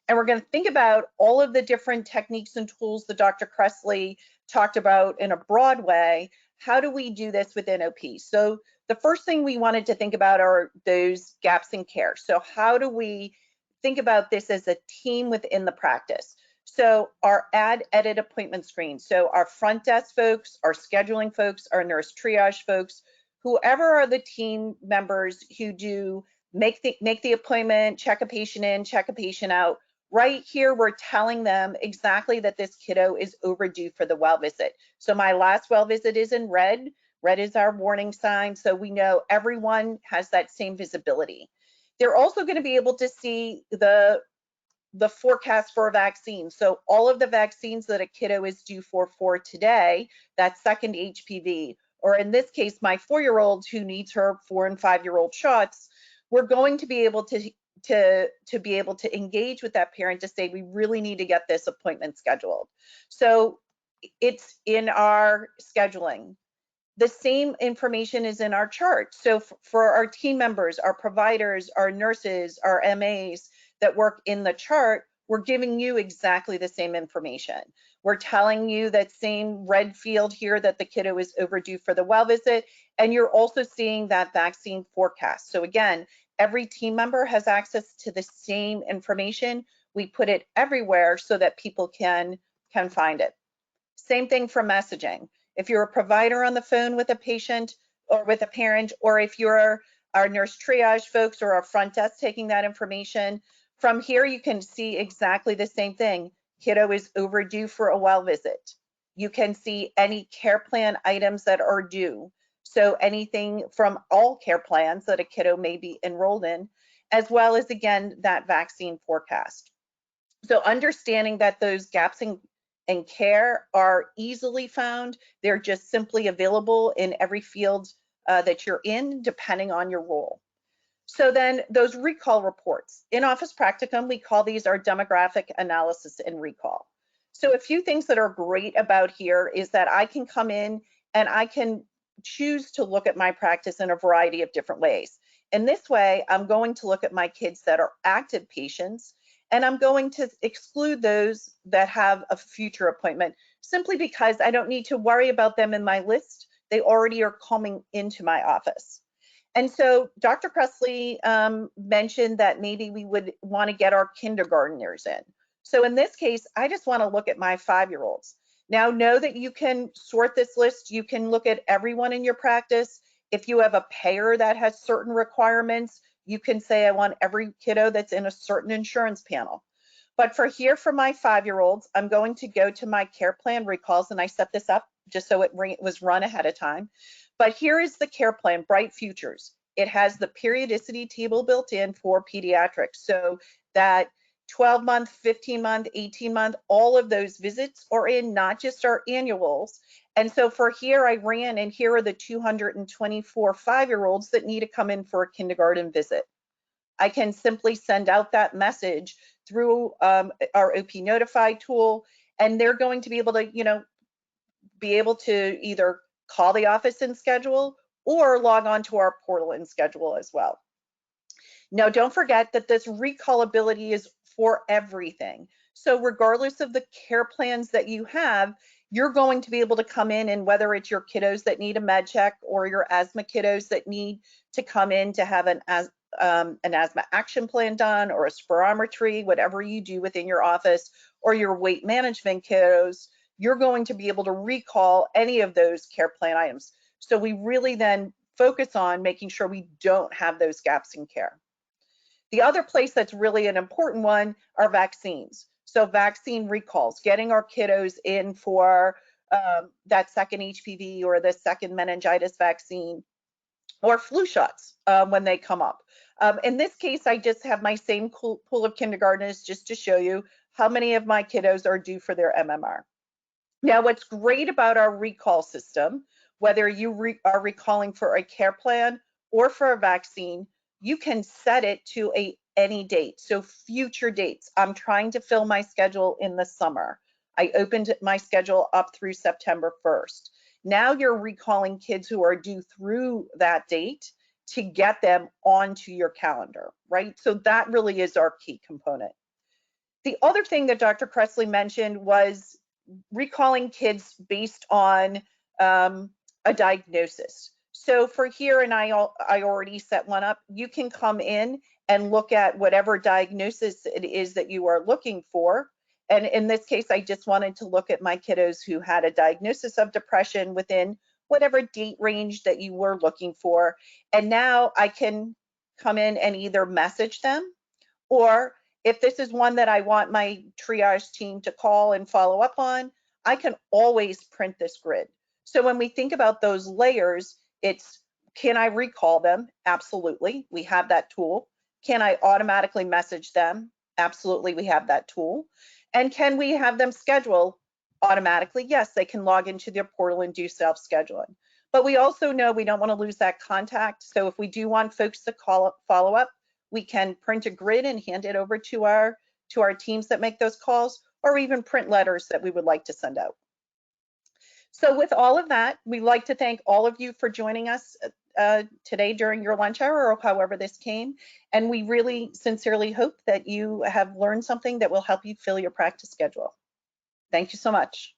and we're going to think about all of the different techniques and tools that Dr. Cressley talked about in a broad way. How do we do this within OP? So the first thing we wanted to think about are those gaps in care. So how do we think about this as a team within the practice? So our add edit appointment screen. So our front desk folks, our scheduling folks, our nurse triage folks, whoever are the team members who do make the appointment, check a patient in, check a patient out. Right here, we're telling them exactly that this kiddo is overdue for the well visit. So my last well visit is in red. Red is our warning sign. So we know everyone has that same visibility. They're also going to be able to see the forecast for a vaccine. So all of the vaccines that a kiddo is due for today, that second HPV, or in this case, my 4-year-old who needs her 4- and 5-year-old shots, we're going to be able to be able to engage with that parent to say, we really need to get this appointment scheduled. So it's in our scheduling. The same information is in our chart. So for our team members, our providers, our nurses, our MAs that work in the chart, we're giving you exactly the same information. We're telling you that same red field here that the kiddo is overdue for the well visit, and you're also seeing that vaccine forecast. So again, every team member has access to the same information. We put it everywhere so that people can find it. Same thing for messaging. If you're a provider on the phone with a patient or with a parent, or if you're our nurse triage folks or our front desk taking that information, from here you can see exactly the same thing. Kiddo is overdue for a well visit. You can see any care plan items that are due. So anything from all care plans that a kiddo may be enrolled in, as well as, again, that vaccine forecast. So understanding that those gaps in care are easily found. They're just simply available in every field that you're in, depending on your role. So then those recall reports. In Office Practicum, we call these our demographic analysis and recall. So a few things that are great about here is that I can come in and I can choose to look at my practice in a variety of different ways. In this way, I'm going to look at my kids that are active patients, and I'm going to exclude those that have a future appointment simply because I don't need to worry about them in my list. They already are coming into my office. And so Dr. Cressley mentioned that maybe we would want to get our kindergarteners in. So in this case, I just want to look at my 5-year-olds. Now know that you can sort this list. You can look at everyone in your practice. If you have a payer that has certain requirements, you can say, I want every kiddo that's in a certain insurance panel. But for here for my 5-year-olds, I'm going to go to my care plan recalls, and I set this up just so it was run ahead of time. But here is the care plan, Bright Futures. It has the periodicity table built in for pediatrics. So that 12-month, 15-month, 18-month, all of those visits are in, not just our annuals. And so for here, I ran, and here are the 224 5-year-olds that need to come in for a kindergarten visit. I can simply send out that message through our OP Notify tool, and they're going to be able to, be able to either call the office and schedule or log on to our portal and schedule as well. Now, don't forget that this recallability is for everything. So regardless of the care plans that you have, you're going to be able to come in, and whether it's your kiddos that need a med check or your asthma kiddos that need to come in to have an asthma action plan done, or a spirometry, whatever you do within your office, or your weight management kiddos, you're going to be able to recall any of those care plan items. So we really then focus on making sure we don't have those gaps in care. The other place that's really an important one are vaccines. So vaccine recalls, getting our kiddos in for that second HPV or the second meningitis vaccine, or flu shots when they come up. In this case, I just have my same pool of kindergartners just to show you how many of my kiddos are due for their MMR. Now, what's great about our recall system, whether you are recalling for a care plan or for a vaccine, you can set it to any date. So future dates. I'm trying to fill my schedule in the summer. I opened my schedule up through September 1st. Now you're recalling kids who are due through that date to get them onto your calendar, right? So that really is our key component. The other thing that Dr. Cressley mentioned was recalling kids based on a diagnosis. So for here, and I already set one up, you can come in and look at whatever diagnosis it is that you are looking for. And in this case, I just wanted to look at my kiddos who had a diagnosis of depression within whatever date range that you were looking for. And now I can come in and either message them, or if this is one that I want my triage team to call and follow up on, I can always print this grid. So when we think about those layers, it's, can I recall them? Absolutely, we have that tool. Can I automatically message them? Absolutely, we have that tool. And can we have them schedule automatically? Yes, they can log into their portal and do self-scheduling. But we also know we don't want to lose that contact. So if we do want folks to follow up, we can print a grid and hand it over to our teams that make those calls, or even print letters that we would like to send out. So with all of that, we'd like to thank all of you for joining us today during your lunch hour, or however this came. And we really sincerely hope that you have learned something that will help you fill your practice schedule. Thank you so much.